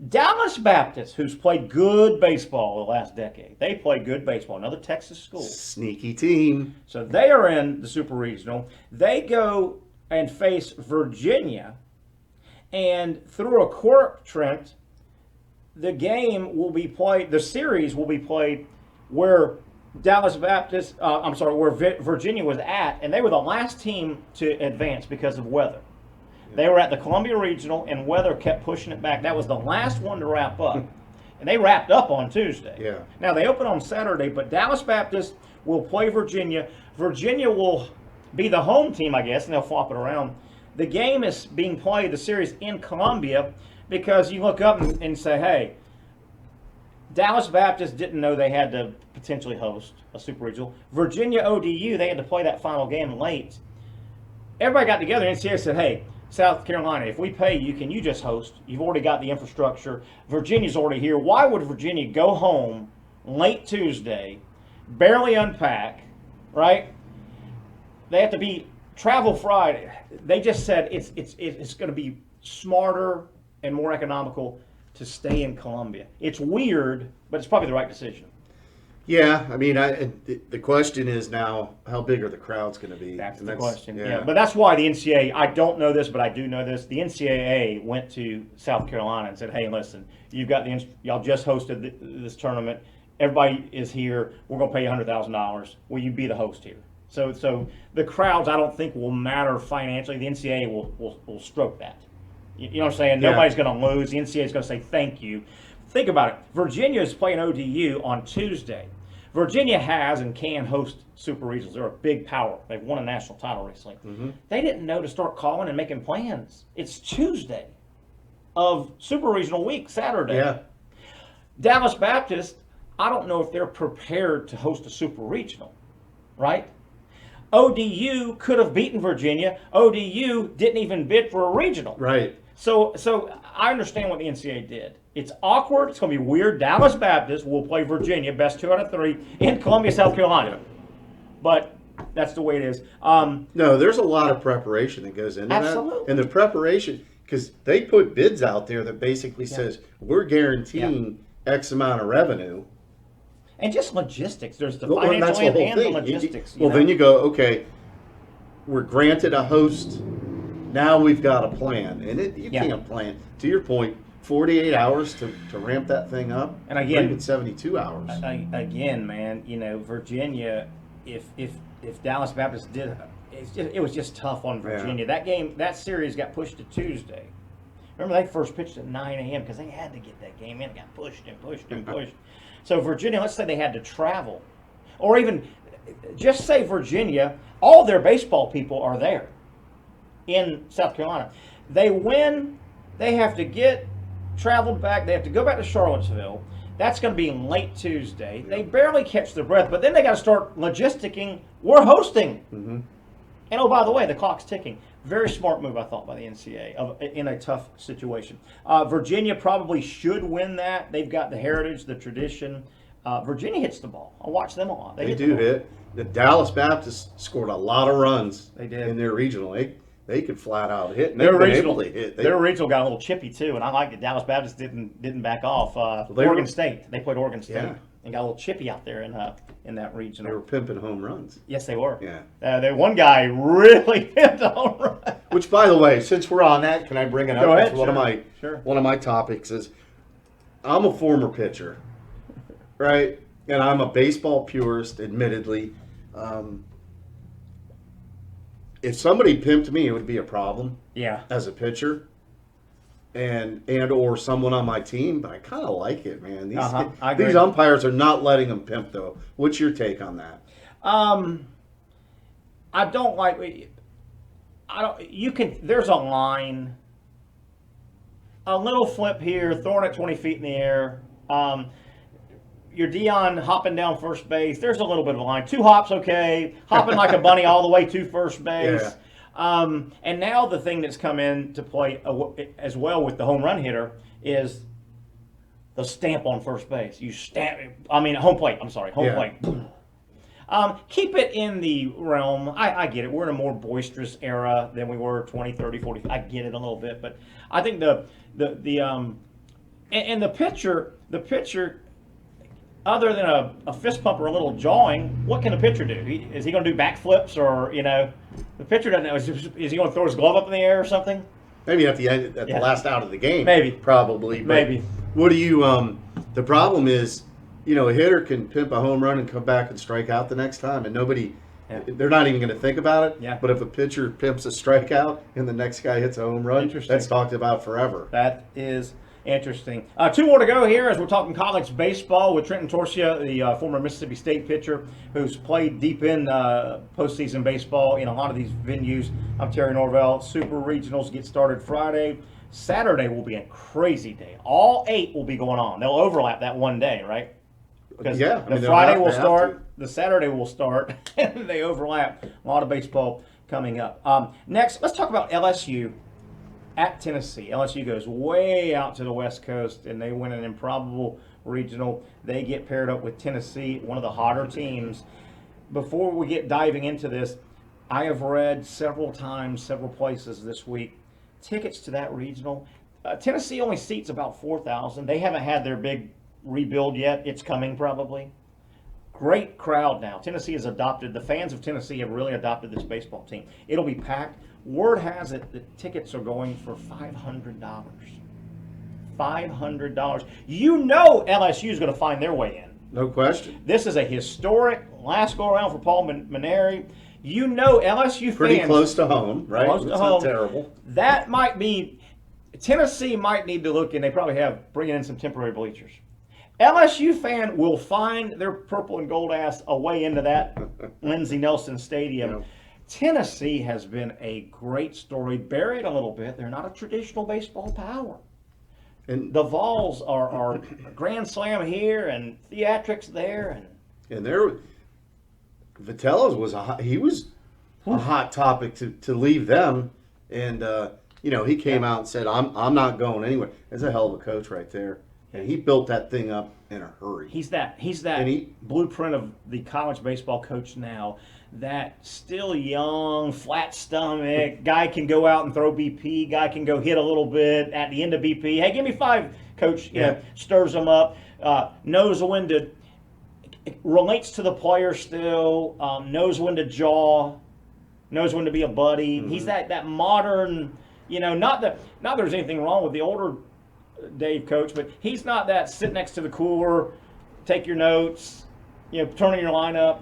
Speaker 1: Dallas Baptist, who's played good baseball the last decade. They play good baseball. Another Texas school.
Speaker 3: Sneaky team.
Speaker 1: So they are in the Super Regional. They go and face Virginia. And through a quirk, Trent, the game will be played, the series will be played where where Virginia was at, and they were the last team to advance because of weather. They were at the Columbia Regional, and weather kept pushing it back. That was the last one to wrap up. And they wrapped up on Tuesday.
Speaker 3: Yeah.
Speaker 1: Now, they open on Saturday, but Dallas Baptist will play Virginia. Virginia will be the home team, I guess, and they'll flop it around. The game is being played, the series, in Columbia, because you look up and say, hey, Dallas Baptist didn't know they had to potentially host a Super Regional. Virginia ODU, they had to play that final game late. Everybody got together, and NCAA said, hey, South Carolina, if we pay you, can you just host? You've already got the infrastructure. Virginia's already here. Why would Virginia go home late Tuesday, barely unpack, right? They have to travel Friday. They just said it's going to be smarter and more economical to stay in Columbia. It's weird, but it's probably the right decision.
Speaker 3: Yeah, I mean, the question is now, how big are the crowds going to be?
Speaker 1: That's the question.
Speaker 3: Yeah.
Speaker 1: Yeah, but that's why the NCAA, I don't know this, but I do know this. The NCAA went to South Carolina and said, hey, listen, y'all just hosted this tournament. Everybody is here. We're going to pay you $100,000. Will you be the host here? So the crowds, I don't think, will matter financially. The NCAA will stroke that. You know what I'm saying?
Speaker 3: Yeah.
Speaker 1: Nobody's going to lose. The NCAA is going to say thank you. Think about it. Virginia is playing ODU on Tuesday. Virginia has and can host Super Regionals. They're a big power. They've won a national title recently. Mm-hmm. They didn't know to start calling and making plans. It's Tuesday of Super Regional week, Saturday.
Speaker 3: Yeah.
Speaker 1: Dallas Baptist, I don't know if they're prepared to host a Super Regional, right? ODU could have beaten Virginia. ODU didn't even bid for a regional.
Speaker 3: Right.
Speaker 1: So I understand what the NCAA did. It's awkward. It's going to be weird. Dallas Baptist will play Virginia, best 2 out of 3, in Columbia, South Carolina. But that's the way it is.
Speaker 3: No, there's a lot of preparation that goes into
Speaker 1: Absolutely.
Speaker 3: that. And the preparation, because they put bids out there that basically says, we're guaranteeing X amount of revenue.
Speaker 1: And just logistics. There's the
Speaker 3: Well, that's
Speaker 1: financial
Speaker 3: the whole
Speaker 1: and the
Speaker 3: thing.
Speaker 1: logistics.
Speaker 3: Then you go, okay, we're granted a host. Now we've got a plan. And you can't plan. To your point, 48 hours to ramp that thing up.
Speaker 1: And again,
Speaker 3: even 72 hours.
Speaker 1: Again, man, Virginia, if Dallas Baptist did, it was just tough on Virginia.
Speaker 3: Yeah.
Speaker 1: That series got pushed to Tuesday. Remember, they first pitched at 9 a.m. because they had to get that game in. It got pushed and pushed and pushed. So Virginia, let's say they had to travel. Or even, just say Virginia, all their baseball people are there in South Carolina. They win, they have to traveled back, they have to go back to Charlottesville. That's going to be late Tuesday. They barely catch their breath, but then they got to start logisticking. We're hosting. Mm-hmm. And oh, by the way, the clock's ticking. Very smart move, I thought, by the NCAA in a tough situation. Virginia probably should win that. They've got the heritage, the tradition. Virginia hits the ball. I watch them a lot.
Speaker 3: They do hit. The Dallas Baptist scored a lot of runs.
Speaker 1: They did.
Speaker 3: In their regional. They could flat out hit. And
Speaker 1: their
Speaker 3: they've been
Speaker 1: regional,
Speaker 3: able to hit.
Speaker 1: Their regional got a little chippy too, and I like that Dallas Baptist didn't back off. Oregon State. They played Oregon State and got a little chippy out there in that regional.
Speaker 3: They were pimping home runs.
Speaker 1: Yes, they were.
Speaker 3: Yeah.
Speaker 1: There one guy really pimped a home run.
Speaker 3: Which, by the way, since we're on that, can I bring it up?
Speaker 1: Go ahead.
Speaker 3: One of my topics is I'm a former pitcher, right? And I'm a baseball purist, admittedly. If somebody pimped me, it would be a problem.
Speaker 1: Yeah.
Speaker 3: As a pitcher, and or someone on my team, but I kind of like it, man. These umpires are not letting them pimp, though. What's your take on that?
Speaker 1: I don't like. There's a line. A little flip here, throwing it 20 feet in the air. Your Dion hopping down first base. There's a little bit of a line. 2 hops, okay. Hopping like a bunny all the way to first base.
Speaker 3: Yeah.
Speaker 1: And now the thing that's come into play as well with the home run hitter is the stamp on first base. Home plate. I'm sorry, home plate. Keep it in the realm. I get it. We're in a more boisterous era than we were 20, 30, 40. I get it a little bit, but I think the pitcher, other than a fist pump or a little jawing, what can a pitcher do? Is he going to do backflips or, the pitcher doesn't know. Is he going to throw his glove up in the air or something?
Speaker 3: Maybe at the end, the last out of the game.
Speaker 1: Maybe.
Speaker 3: Probably. But
Speaker 1: Maybe.
Speaker 3: What do you, the problem is, a hitter can pimp a home run and come back and strike out the next time, and nobody They're not even going to think about it.
Speaker 1: Yeah.
Speaker 3: But if a pitcher pimps a strikeout and the next guy hits a home run,
Speaker 1: Interesting.
Speaker 3: that's talked about forever.
Speaker 1: That is interesting. 2 more to go here as we're talking college baseball with Trenton Torsia, the former Mississippi State pitcher who's played deep in postseason baseball in a lot of these venues. I'm Terry Norvell. Super Regionals get started Friday. Saturday will be a crazy day. All 8 will be going on. They'll overlap that one day, right? Because
Speaker 3: Yeah,
Speaker 1: the Friday will start, the Saturday will start, and they overlap. A lot of baseball coming up. Next, let's talk about LSU at Tennessee. LSU goes way out to the West Coast, and they win an improbable regional. They get paired up with Tennessee, one of the hotter teams. Before we get diving into this, I have read several times, several places this week, tickets to that regional. Tennessee only seats about 4,000. They haven't had their big rebuild yet. It's coming probably. Great crowd now. Tennessee has adopted, the fans of Tennessee have really adopted this baseball team. It'll be packed. Word has it that tickets are going for $500. $500. You know LSU is going to find their way in.
Speaker 3: No question.
Speaker 1: This is a historic last go around for Paul Maneri. You know LSU
Speaker 3: Pretty
Speaker 1: fans.
Speaker 3: close to home, right?
Speaker 1: Close to
Speaker 3: It's
Speaker 1: home.
Speaker 3: not terrible.
Speaker 1: That might be, Tennessee might need to look, and they probably have, bringing in some temporary bleachers. LSU fan will find their purple and gold ass a way into that Lindsey Nelson Stadium.
Speaker 3: Yeah.
Speaker 1: Tennessee has been a great story, buried a little bit. They're not a traditional baseball power.
Speaker 3: And
Speaker 1: The Vols are Grand Slam here and theatrics there,
Speaker 3: and there, Vitello's was he was a hot topic to leave them, and he came out and said, I'm not going anywhere. That's a hell of a coach right there, and he built that thing up in a hurry.
Speaker 1: he's that blueprint of the college baseball coach now. That still young, flat stomach guy can go out and throw BP. Guy can go hit a little bit at the end of BP. Hey, give me 5, coach.
Speaker 3: Yeah.
Speaker 1: Stirs them up. Knows when to relates to the player still. Knows when to jaw. Knows when to be a buddy.
Speaker 3: Mm-hmm.
Speaker 1: He's that modern. Not that there's anything wrong with the older Dave coach, but he's not that sit next to the cooler, take your notes, turn in your lineup.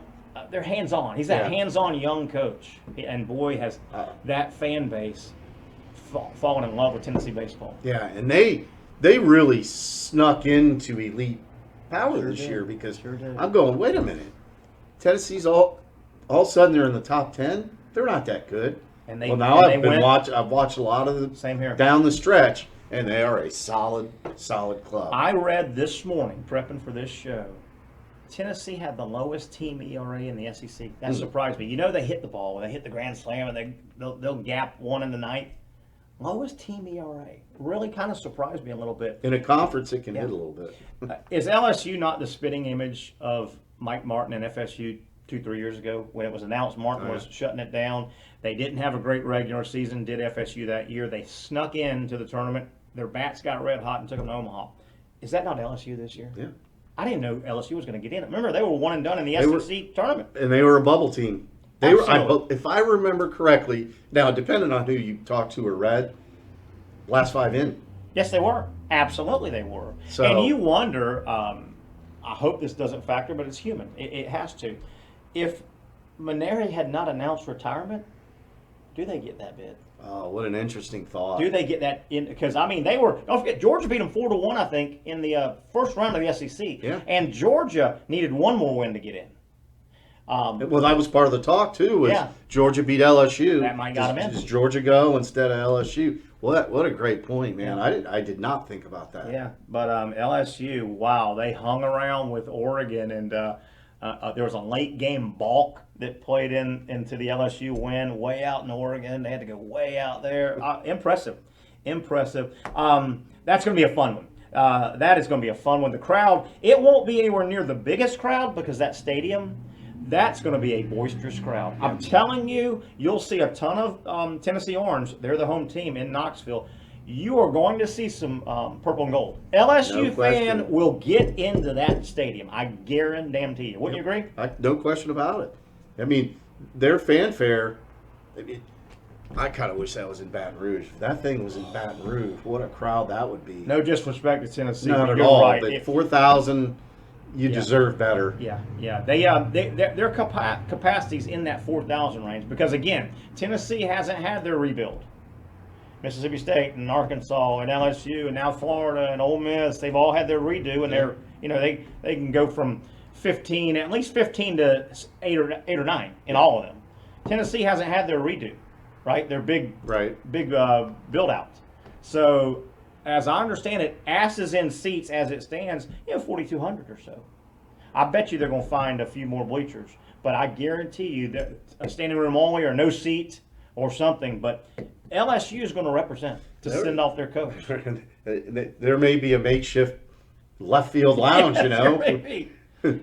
Speaker 1: They're hands-on. He's that hands-on young coach. And boy, has that fan base fallen in love with Tennessee baseball.
Speaker 3: Yeah, and they really snuck into elite power this
Speaker 1: did.
Speaker 3: year because
Speaker 1: Sure did.
Speaker 3: I'm going, wait a minute. Tennessee's all of a sudden they're in the top 10. They're not that good.
Speaker 1: And they
Speaker 3: Well, now
Speaker 1: and they went-
Speaker 3: I've watched a lot of them
Speaker 1: Same here.
Speaker 3: down the stretch, and they are a solid club.
Speaker 1: I read this morning, prepping for this show, Tennessee had the lowest team ERA in the SEC. That surprised me. They hit the ball. They hit the grand slam, and they'll gap 1 in the ninth. Lowest team ERA. Really kind of surprised me a little bit.
Speaker 3: In a conference, it can hit a little bit.
Speaker 1: Is LSU not the spitting image of Mike Martin and FSU 2-3 years ago when it was announced Martin was shutting it down? They didn't have a great regular season, did FSU that year. They snuck into the tournament. Their bats got red hot and took them to Omaha. Is that not LSU this year?
Speaker 3: Yeah.
Speaker 1: I didn't know LSU was going to get in. Remember, they were 1 and done in the
Speaker 3: They were-
Speaker 1: SEC tournament.
Speaker 3: And they were a bubble team. They were,
Speaker 1: Absolutely.
Speaker 3: if I remember correctly, now depending on who you talked to or read, last 5 in.
Speaker 1: Yes, they were. Absolutely, they were.
Speaker 3: So-
Speaker 1: And you wonder, I hope this doesn't factor, but it's human. It has to. If Maneri had not announced retirement, do they get that bid?
Speaker 3: Oh, what an interesting thought.
Speaker 1: Do they get that in? Because, they were, don't forget, Georgia beat them 4-1, I think, in the first round of the SEC.
Speaker 3: Yeah.
Speaker 1: And Georgia needed 1 more win to get in.
Speaker 3: Well, that was part of the talk too. Was
Speaker 1: Yeah.
Speaker 3: Georgia beat LSU?
Speaker 1: That might got them in.
Speaker 3: Does Georgia go instead of LSU? What a great point, man! I did not think about that.
Speaker 1: Yeah, but LSU, wow, they hung around with Oregon, and there was a late game balk that played into the LSU win way out in Oregon. They had to go way out there. Impressive. That's going to be a fun one. That is going to be a fun one. The crowd, it won't be anywhere near the biggest crowd because that stadium, that's going to be a boisterous crowd. I'm telling you, you'll see a ton of Tennessee Orange. They're the home team in Knoxville. You are going to see some purple and gold. LSU
Speaker 3: No question.
Speaker 1: fan will get into that stadium. I guarantee you. Wouldn't you agree?
Speaker 3: No question about it. I mean, their fanfare. I kind of wish that was in Baton Rouge. If that thing was in Baton Rouge, what a crowd that would be.
Speaker 1: No disrespect to Tennessee.
Speaker 3: Not
Speaker 1: but
Speaker 3: at
Speaker 1: you're
Speaker 3: all.
Speaker 1: right.
Speaker 3: But 4,000 you
Speaker 1: Yeah.
Speaker 3: deserve better.
Speaker 1: Yeah, yeah. Their capacity's in that 4,000 range because again, Tennessee hasn't had their rebuild. Mississippi State and Arkansas and LSU and now Florida and Ole Miss, they've all had their redo, and they're they can go from 15, at least 15 to 8 or 9 in all of them. Tennessee hasn't had their redo, right? Their big build out. So as I understand it, asses in seats as it stands, 4,200 or so. I bet you they're going to find a few more bleachers, but I guarantee you that a standing room only or no seat or something. But LSU is going to represent to send off their coach.
Speaker 3: There may be a makeshift left field lounge,
Speaker 1: Yes,
Speaker 3: you know.
Speaker 1: there may be.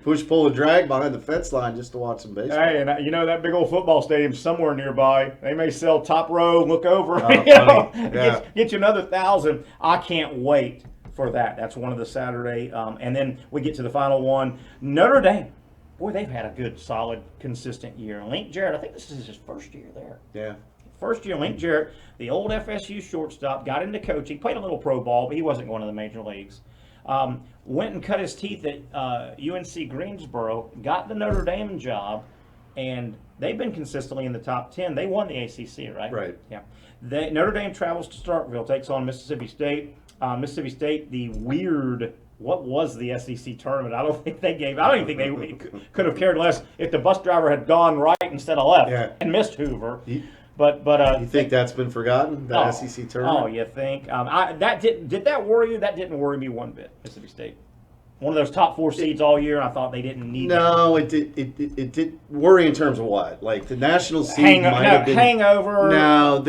Speaker 3: Push, pull, and drag behind the fence line just to watch some baseball.
Speaker 1: Hey, and that big old football stadium somewhere nearby. They may sell top row, look over,
Speaker 3: Oh, funny. Yeah.
Speaker 1: get you another 1,000. I can't wait for that. That's one of the Saturday. And then we get to the final one. Notre Dame. Boy, they've had a good, solid, consistent year. Link Jarrett, I think this is his first year there.
Speaker 3: Yeah.
Speaker 1: First year, Link Jarrett, the old FSU shortstop, got into coaching, played a little pro ball, but he wasn't going to the major leagues. Went and cut his teeth at UNC Greensboro, got the Notre Dame job, and they've been consistently in the top 10. They won the ACC, right?
Speaker 3: Right.
Speaker 1: Yeah. Notre Dame travels to Starkville, takes on Mississippi State. Mississippi State, what was the SEC tournament? I don't even think they could have cared less if the bus driver had gone right instead of left and missed Hoover. But
Speaker 3: you think that's been forgotten, the SEC tournament?
Speaker 1: Oh, you think? Did that worry you? That didn't worry me one bit. Mississippi State, one of those top 4 seeds all year, and I thought they didn't need.
Speaker 3: No, it did worry in terms of what? Like the national seed might have been
Speaker 1: hangover.
Speaker 3: No,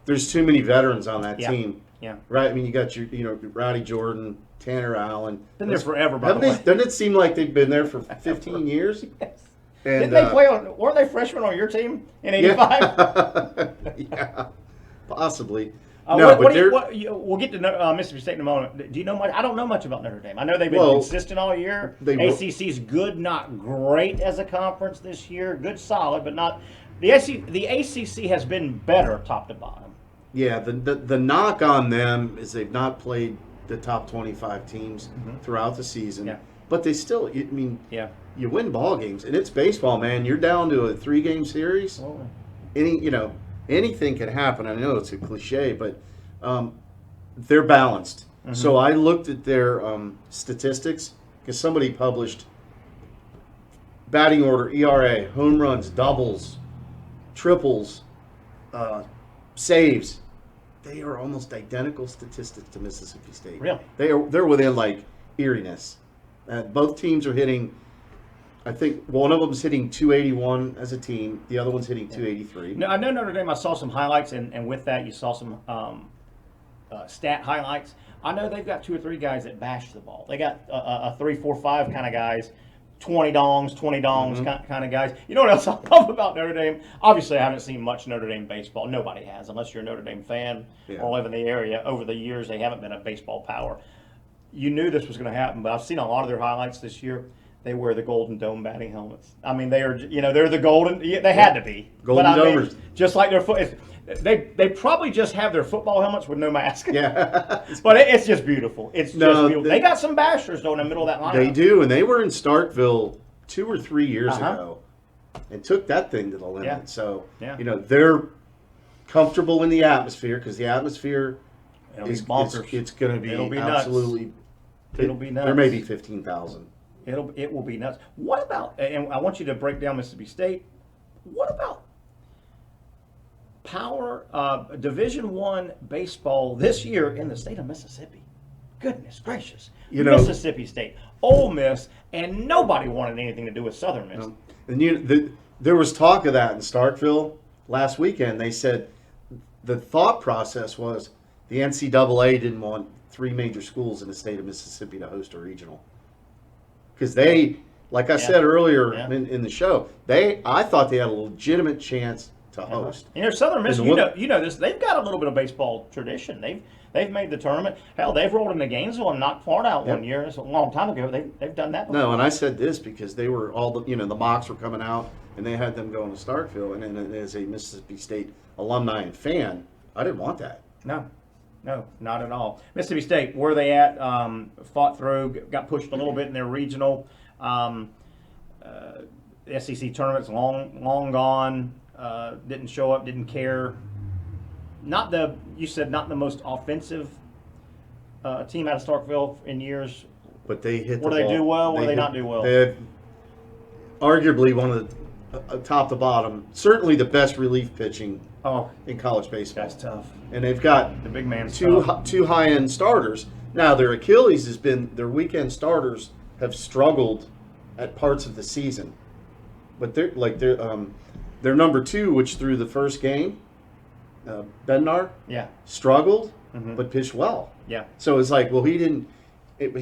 Speaker 3: there's too many veterans on that team.
Speaker 1: Yeah.
Speaker 3: Right. I mean, you got your Rowdy Jordan, Tanner Allen.
Speaker 1: Been there forever, by the way.
Speaker 3: Doesn't it seem like they've been there for 15 years?
Speaker 1: Yes.
Speaker 3: And,
Speaker 1: didn't they play on? Weren't they freshmen on your team in '85?
Speaker 3: Yeah, possibly.
Speaker 1: We'll get to Mississippi State in a moment. Do you know much? I don't know much about Notre Dame. I know they've been consistent all year. ACC's good, not great as a conference this year. Good, solid, but not. The ACC has been better top to bottom.
Speaker 3: Yeah, the knock on them is they've not played the top 25 teams throughout the season.
Speaker 1: Yeah.
Speaker 3: But they still, you win ball games, and it's baseball, man. You're down to a 3-game series.
Speaker 1: Oh.
Speaker 3: Anything can happen. I know it's a cliche, but they're balanced. So I looked at their statistics because somebody published batting order, ERA, home runs, doubles, triples, saves. They are almost identical statistics to Mississippi State.
Speaker 1: Really?
Speaker 3: They're within like eeriness. Both teams are hitting. I think one of them's hitting 281 as a team. The other one's hitting 283.
Speaker 1: No, I know Notre Dame. I saw some highlights, and with that, you saw some stat highlights. I know they've got 2 or 3 guys that bash the ball. They got a 3, 4, 5 kind of guys, 20 dongs kind of guys. You know what else I love about Notre Dame? Obviously, I haven't seen much Notre Dame baseball. Nobody has, unless you're a Notre Dame fan or live in the area. Over the years, they haven't been a baseball power. You knew this was going to happen, but I've seen a lot of their highlights this year. They wear the Golden Dome batting helmets. I mean, they're the golden. They had to be
Speaker 3: Golden Domers.
Speaker 1: Just like their foot. They probably just have their football helmets with no mask.
Speaker 3: Yeah,
Speaker 1: but it's just beautiful. It's just beautiful. They got some bashers though in the middle of that lineup.
Speaker 3: They do, and they were in Starkville 2 or 3 years ago, and took that thing to the limit.
Speaker 1: Yeah.
Speaker 3: So they're comfortable in the atmosphere because the atmosphere
Speaker 1: is bonkers.
Speaker 3: It's going to be absolutely.
Speaker 1: Nuts. It'll be nuts.
Speaker 3: There may be 15,000.
Speaker 1: It will be nuts. What about? And I want you to break down Mississippi State. What about power Division I baseball this year in the state of Mississippi? Goodness gracious! Mississippi State, Ole Miss, and nobody wanted anything to do with Southern Miss.
Speaker 3: And there was talk of that in Starkville last weekend. They said the thought process was the NCAA didn't want 3 major schools in the state of Mississippi to host a regional. Because they, like I said earlier in the show, I thought they had a legitimate chance to host.
Speaker 1: And there's Southern Miss, you know this. They've got a little bit of baseball tradition. They've made the tournament. Hell, they've rolled into Gainesville and knocked Florida out one year. It's a long time ago. They've done that before.
Speaker 3: No, and I said this because they were all the mocks were coming out, and they had them going to Starkville. And as a Mississippi State alumni and fan, I didn't want that.
Speaker 1: No. No, not at all. Mississippi State, where are they at? Fought through, got pushed a little bit in their regional. The SEC tournament's long gone. Didn't show up, didn't care. You said not the most offensive team out of Starkville in years.
Speaker 3: But they hit the
Speaker 1: Or
Speaker 3: ball.
Speaker 1: they do well, or they not do well?
Speaker 3: They had arguably one of the top to bottom, certainly the best relief pitching
Speaker 1: Oh,
Speaker 3: in college baseball.
Speaker 1: that's tough.
Speaker 3: And they've got
Speaker 1: The big man's
Speaker 3: two
Speaker 1: tough.
Speaker 3: high-end starters. Now, their Achilles has been their weekend starters have struggled at parts of the season. But their number 2, which through the first game, Bednar,
Speaker 1: Yeah,
Speaker 3: struggled,
Speaker 1: Mhm.
Speaker 3: but pitched well.
Speaker 1: yeah.
Speaker 3: So it's like, well, he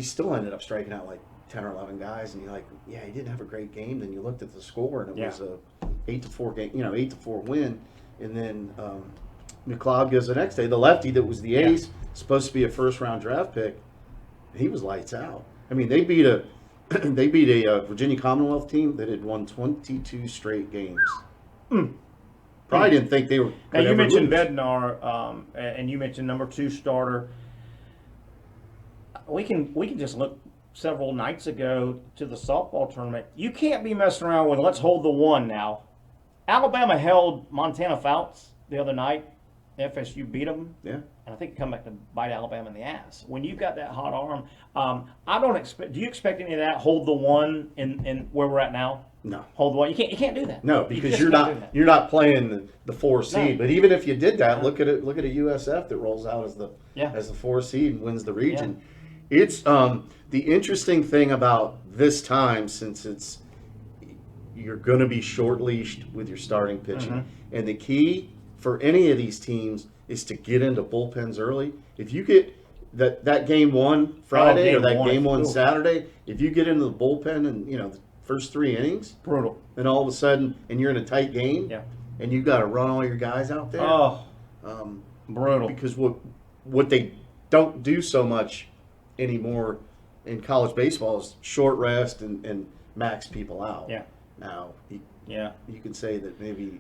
Speaker 3: still ended up striking out like 10 or 11 guys, and you're like, yeah, he didn't have a great game. Then you looked at the score, and it
Speaker 1: Yeah.
Speaker 3: was a 8-4 game, 8-4 win. And then McLeod goes the next day. The lefty that was the ace, supposed to be a first-round draft pick, he was lights out. I mean, they beat a Virginia Commonwealth team that had won 22 straight games. Probably didn't think they were.
Speaker 1: Now
Speaker 3: could
Speaker 1: you
Speaker 3: ever
Speaker 1: mentioned
Speaker 3: lose.
Speaker 1: Bednar, and you mentioned number 2 starter. We can just look several nights ago to the softball tournament. You can't be messing around with let's hold the one now. Alabama held Montana Fouts the other night. FSU beat them.
Speaker 3: Yeah.
Speaker 1: And I think it come back to bite Alabama in the ass. When you've got that hot arm, I don't expect. Do you expect any of that? Hold the one in where we're at now.
Speaker 3: No.
Speaker 1: Hold the one. You can't do that.
Speaker 3: No,
Speaker 1: You
Speaker 3: because
Speaker 1: just
Speaker 3: you're
Speaker 1: can't do
Speaker 3: not
Speaker 1: that.
Speaker 3: you're not playing the 4 seed.
Speaker 1: No.
Speaker 3: But even if you did that, look at it. Look at a USF that rolls out as the
Speaker 1: Yeah.
Speaker 3: 4 seed and wins the region. It's the interesting thing about this time, since you're going to be short leashed with your starting pitching,
Speaker 1: Mhm.
Speaker 3: and the key for any of these teams is to get into bullpens early. If you get that game 1 Friday or
Speaker 1: game
Speaker 3: that
Speaker 1: one,
Speaker 3: game 1
Speaker 1: ooh.
Speaker 3: Saturday, if you get into the bullpen and the first 3 innings,
Speaker 1: Brutal.
Speaker 3: then all of a sudden, and you're in a tight game,
Speaker 1: Yeah.
Speaker 3: and you've got to run all your guys out there.
Speaker 1: Oh, brutal.
Speaker 3: Because what they don't do so much anymore in college baseball is short rest and max people out.
Speaker 1: Yeah.
Speaker 3: Now,
Speaker 1: Yeah.
Speaker 3: you can say that maybe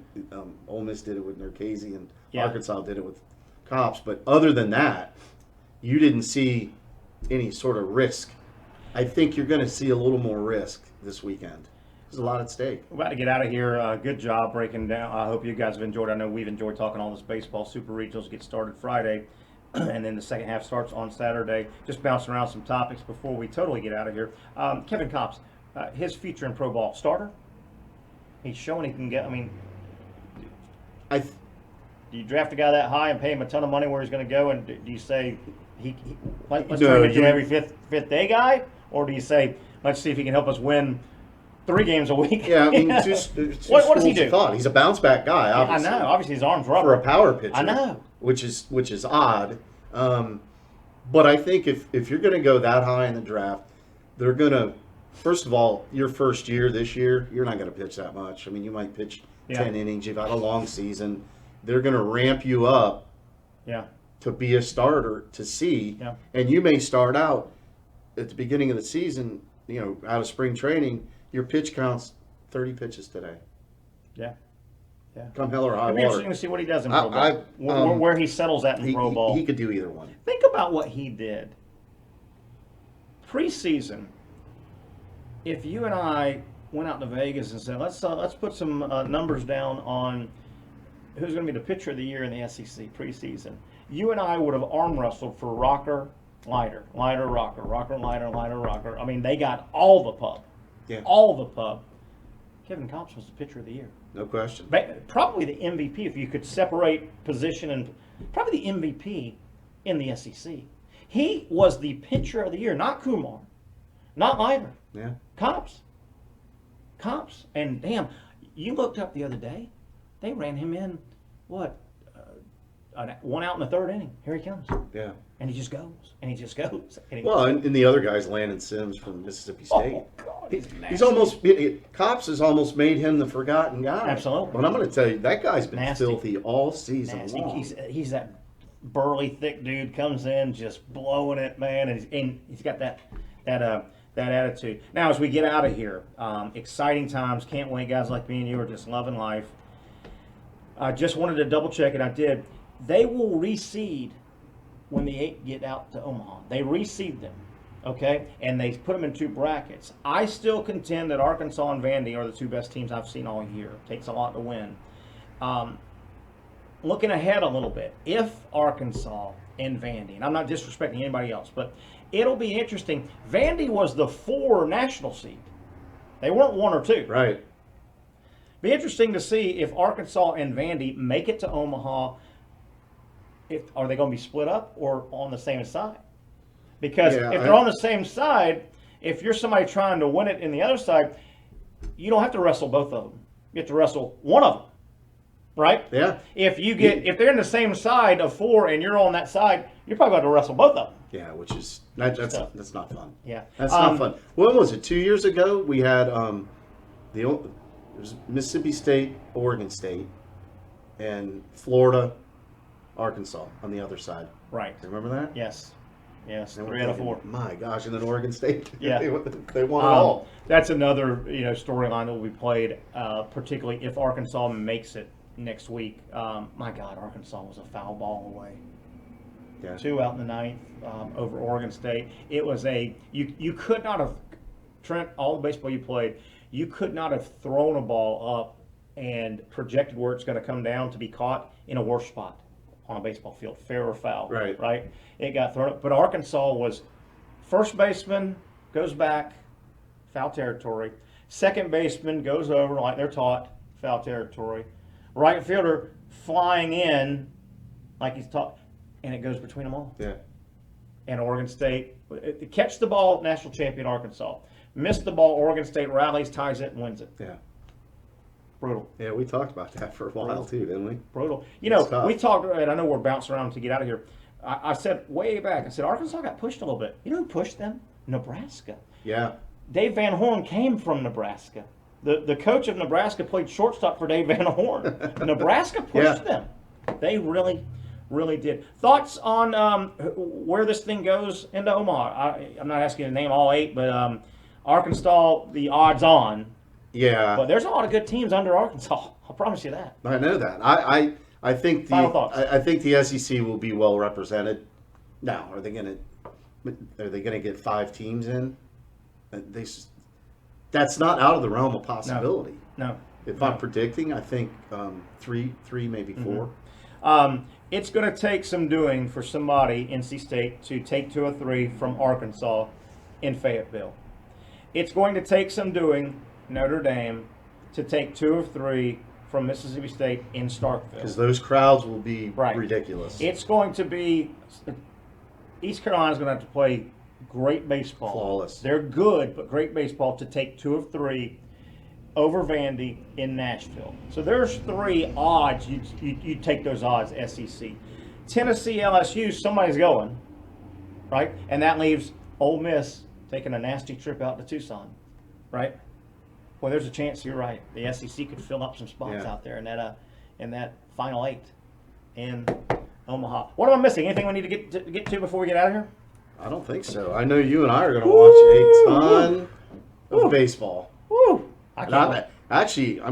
Speaker 3: Ole Miss did it with Nercasi and
Speaker 1: Yeah.
Speaker 3: Arkansas did it with Cops, but other than that, you didn't see any sort of risk. I think you're going to see a little more risk this weekend. There's a lot at stake.
Speaker 1: We're about to get out of here. Good job breaking down. I hope you guys have enjoyed. I know we've enjoyed talking all this baseball. Super Regionals get started Friday, and then the second half starts on Saturday. Just bouncing around some topics before we totally get out of here. Kevin Copps, his future in pro ball, starter. He's showing he can get. I mean, do you draft a guy that high and pay him a ton of money where he's going to go, and do you say let's
Speaker 3: No,
Speaker 1: turn him into
Speaker 3: you-
Speaker 1: every fifth day guy, or do you say let's see if he can help us win 3 games a week?
Speaker 3: Yeah, I mean, two
Speaker 1: What does he
Speaker 3: schools of
Speaker 1: do?
Speaker 3: thought. He's a bounce back guy,
Speaker 1: I
Speaker 3: obviously.
Speaker 1: know. Obviously, his arm's
Speaker 3: For
Speaker 1: rubber.
Speaker 3: a power pitcher.
Speaker 1: I know.
Speaker 3: Which is odd. But I think if you're going to go that high in the draft, they're going to, first of all, your first year this year, you're not going to pitch that much. I mean, you might pitch 10 innings. You've had a long season. They're going to ramp you up
Speaker 1: Yeah.
Speaker 3: to be a starter to see.
Speaker 1: Yeah.
Speaker 3: And you may start out at the beginning of the season, out of spring training, your pitch count's 30 pitches today.
Speaker 1: Yeah. Yeah.
Speaker 3: Come hell or high
Speaker 1: It'd be
Speaker 3: water.
Speaker 1: interesting to see what he does in
Speaker 3: I-
Speaker 1: pro ball. Where he settles at in pro ball.
Speaker 3: He could do either one.
Speaker 1: Think about what he did. Preseason, if you and I went out to Vegas and said, let's put some numbers down on who's going to be the pitcher of the year in the SEC preseason, you and I would have arm wrestled for Rocker, Leiter, Leiter, Rocker, Rocker, Leiter, Leiter, Rocker. I mean, they got all the pub.
Speaker 3: Yeah.
Speaker 1: All the pub. Kevin Copps was the pitcher of the year.
Speaker 3: No question.
Speaker 1: Probably the MVP if you could separate position, and probably the MVP in the SEC. He was the pitcher of the year, not Kumar, not Leiter.
Speaker 3: Yeah.
Speaker 1: Copps. And damn, you looked up the other day, they ran him in, what, 1 out in the 3rd inning. Here he comes.
Speaker 3: Yeah.
Speaker 1: And he just goes, and he just goes. And he
Speaker 3: Well, and the other guy's Landon Sims from Mississippi State.
Speaker 1: Oh, God, he's
Speaker 3: He's almost, Cops has almost made him the forgotten guy.
Speaker 1: Absolutely.
Speaker 3: But I'm going to tell you, that guy's been
Speaker 1: Nasty.
Speaker 3: filthy all season
Speaker 1: nasty.
Speaker 3: long.
Speaker 1: He's that burly, thick dude, comes in just blowing it, man, and he's got that attitude. Now, as we get out of here, exciting times. Can't wait. Guys like me and you are just loving life. I just wanted to double check it. I did. They will reseed when the 8 get out to Omaha. They reseed them, okay, and they put them in 2 brackets. I still contend that Arkansas and Vandy are the 2 best teams I've seen all year. It takes a lot to win. Looking ahead a little bit, if Arkansas and Vandy, and I'm not disrespecting anybody else, but it'll be interesting. Vandy was the 4 national seed. They weren't 1 or 2.
Speaker 3: Right.
Speaker 1: Be interesting to see if Arkansas and Vandy make it to Omaha. Are they going to be split up or on the same side? Because if they're on the same side, if you're somebody trying to win it in the other side, you don't have to wrestle both of them. You have to wrestle one of them, right?
Speaker 3: Yeah.
Speaker 1: If they're in the same side of 4 and you're on that side, you're probably going to wrestle both of them.
Speaker 3: Yeah, which is that's not fun.
Speaker 1: Yeah,
Speaker 3: that's not fun. When was it? 2 years ago, we had it was Mississippi State, Oregon State, and Florida, Arkansas on the other side.
Speaker 1: Right.
Speaker 3: Remember that?
Speaker 1: Yes. Yes.
Speaker 3: And
Speaker 1: 3 out of 4.
Speaker 3: My gosh! And then Oregon State.
Speaker 1: Yeah.
Speaker 3: they won it all.
Speaker 1: That's another storyline that will be played, particularly if Arkansas makes it next week. My God, Arkansas was a foul ball away.
Speaker 3: Yeah.
Speaker 1: 2 out in the 9th over Oregon State. It was you could not have, Trent, all the baseball you played, you could not have thrown a ball up and projected where it's going to come down to be caught in a worse spot on a baseball field, fair or foul.
Speaker 3: Right.
Speaker 1: Right? It got thrown up. But Arkansas was first baseman, goes back, foul territory. Second baseman goes over like they're taught, foul territory. Right fielder flying in like he's taught, and it goes between them all.
Speaker 3: Yeah.
Speaker 1: And Oregon State, catch the ball, national champion Arkansas. Miss the ball, Oregon State rallies, ties it, and wins it.
Speaker 3: Yeah.
Speaker 1: Brutal.
Speaker 3: Yeah, we talked about that for a while too, didn't we?
Speaker 1: Brutal. We talked, and I know we're bouncing around to get out of here. I said way back, I said Arkansas got pushed a little bit. You know who pushed them? Nebraska.
Speaker 3: Yeah.
Speaker 1: Dave Van Horn came from Nebraska. The coach of Nebraska played shortstop for Dave Van Horn. Nebraska pushed them. They really, really did. Thoughts on where this thing goes into Omaha? I'm not asking you to name all 8, but Arkansas, the odds on.
Speaker 3: Yeah.
Speaker 1: But there's a lot of good teams under Arkansas. I'll promise you that.
Speaker 3: I know that. I think
Speaker 1: Final thoughts.
Speaker 3: I think the SEC will be well represented. Now, are they going to get 5 teams in? That's not out of the realm of possibility.
Speaker 1: No.
Speaker 3: If I'm predicting, I think 3, maybe 4.
Speaker 1: It's going to take some doing for somebody, NC State, to take 2 or 3 from Arkansas in Fayetteville. It's going to take some doing, Notre Dame, to take 2 or 3 from Mississippi State in Starkville.
Speaker 3: Because those crowds will be ridiculous.
Speaker 1: It's going to be East Carolina's going to have to play great baseball.
Speaker 3: Flawless.
Speaker 1: They're good, but great baseball to take 2 of 3 over Vandy in Nashville. So there's 3 odds. You take those odds, SEC. Tennessee, LSU, somebody's going, right? And that leaves Ole Miss taking a nasty trip out to Tucson, right? Well, there's a chance you're right. The SEC could fill up some spots out there in that final 8 in Omaha. What am I missing? Anything we need to get to before we get out of here?
Speaker 3: I don't think so. I know you and I are going to watch a ton of baseball.
Speaker 1: Woo! I'm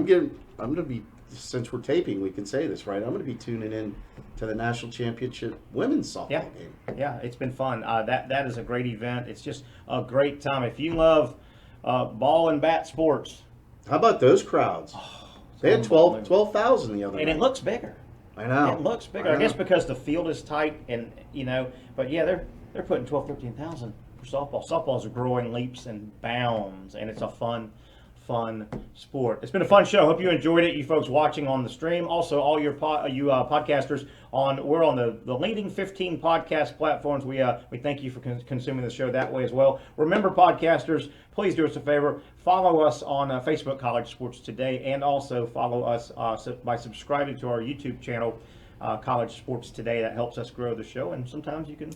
Speaker 3: going to be, since we're taping, we can say this, right? I'm going to be tuning in to the national championship women's softball game.
Speaker 1: Yeah, it's been fun. That is a great event. It's just a great time. If you love ball and bat sports.
Speaker 3: How about those crowds? They had 12,000 the other night.
Speaker 1: And it looks bigger.
Speaker 3: I know.
Speaker 1: It looks bigger. I guess because the field is tight and, but yeah, they're putting 13,000 for softball. Softballs are growing leaps and bounds, and it's a fun sport. It's been a fun show. Hope you enjoyed it, you folks watching on the stream. Also, all your podcasters we're on the leading 15 podcast platforms. We thank you for consuming the show that way as well. Remember, podcasters, please do us a favor. Follow us on Facebook, College Sports Today, and also follow us by subscribing to our YouTube channel, College Sports Today. That helps us grow the show, and sometimes you can.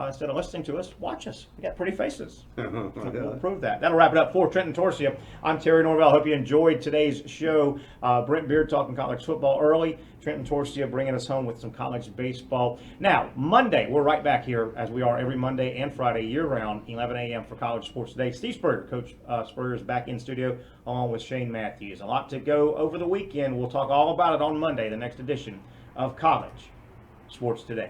Speaker 1: Instead of listening to us, watch us. We got pretty faces. So we'll prove that. That'll wrap it up for Trenton Torsia. I'm Terry Norvell. Hope you enjoyed today's show. Brent Beard talking college football early. Trenton Torsia bringing us home with some college baseball. Now, Monday, we're right back here as we are every Monday and Friday year-round, 11 a.m. for College Sports Today. Steve Spurrier, Coach Spurrier, is back in studio along with Shane Matthews. A lot to go over the weekend. We'll talk all about it on Monday, the next edition of College Sports Today.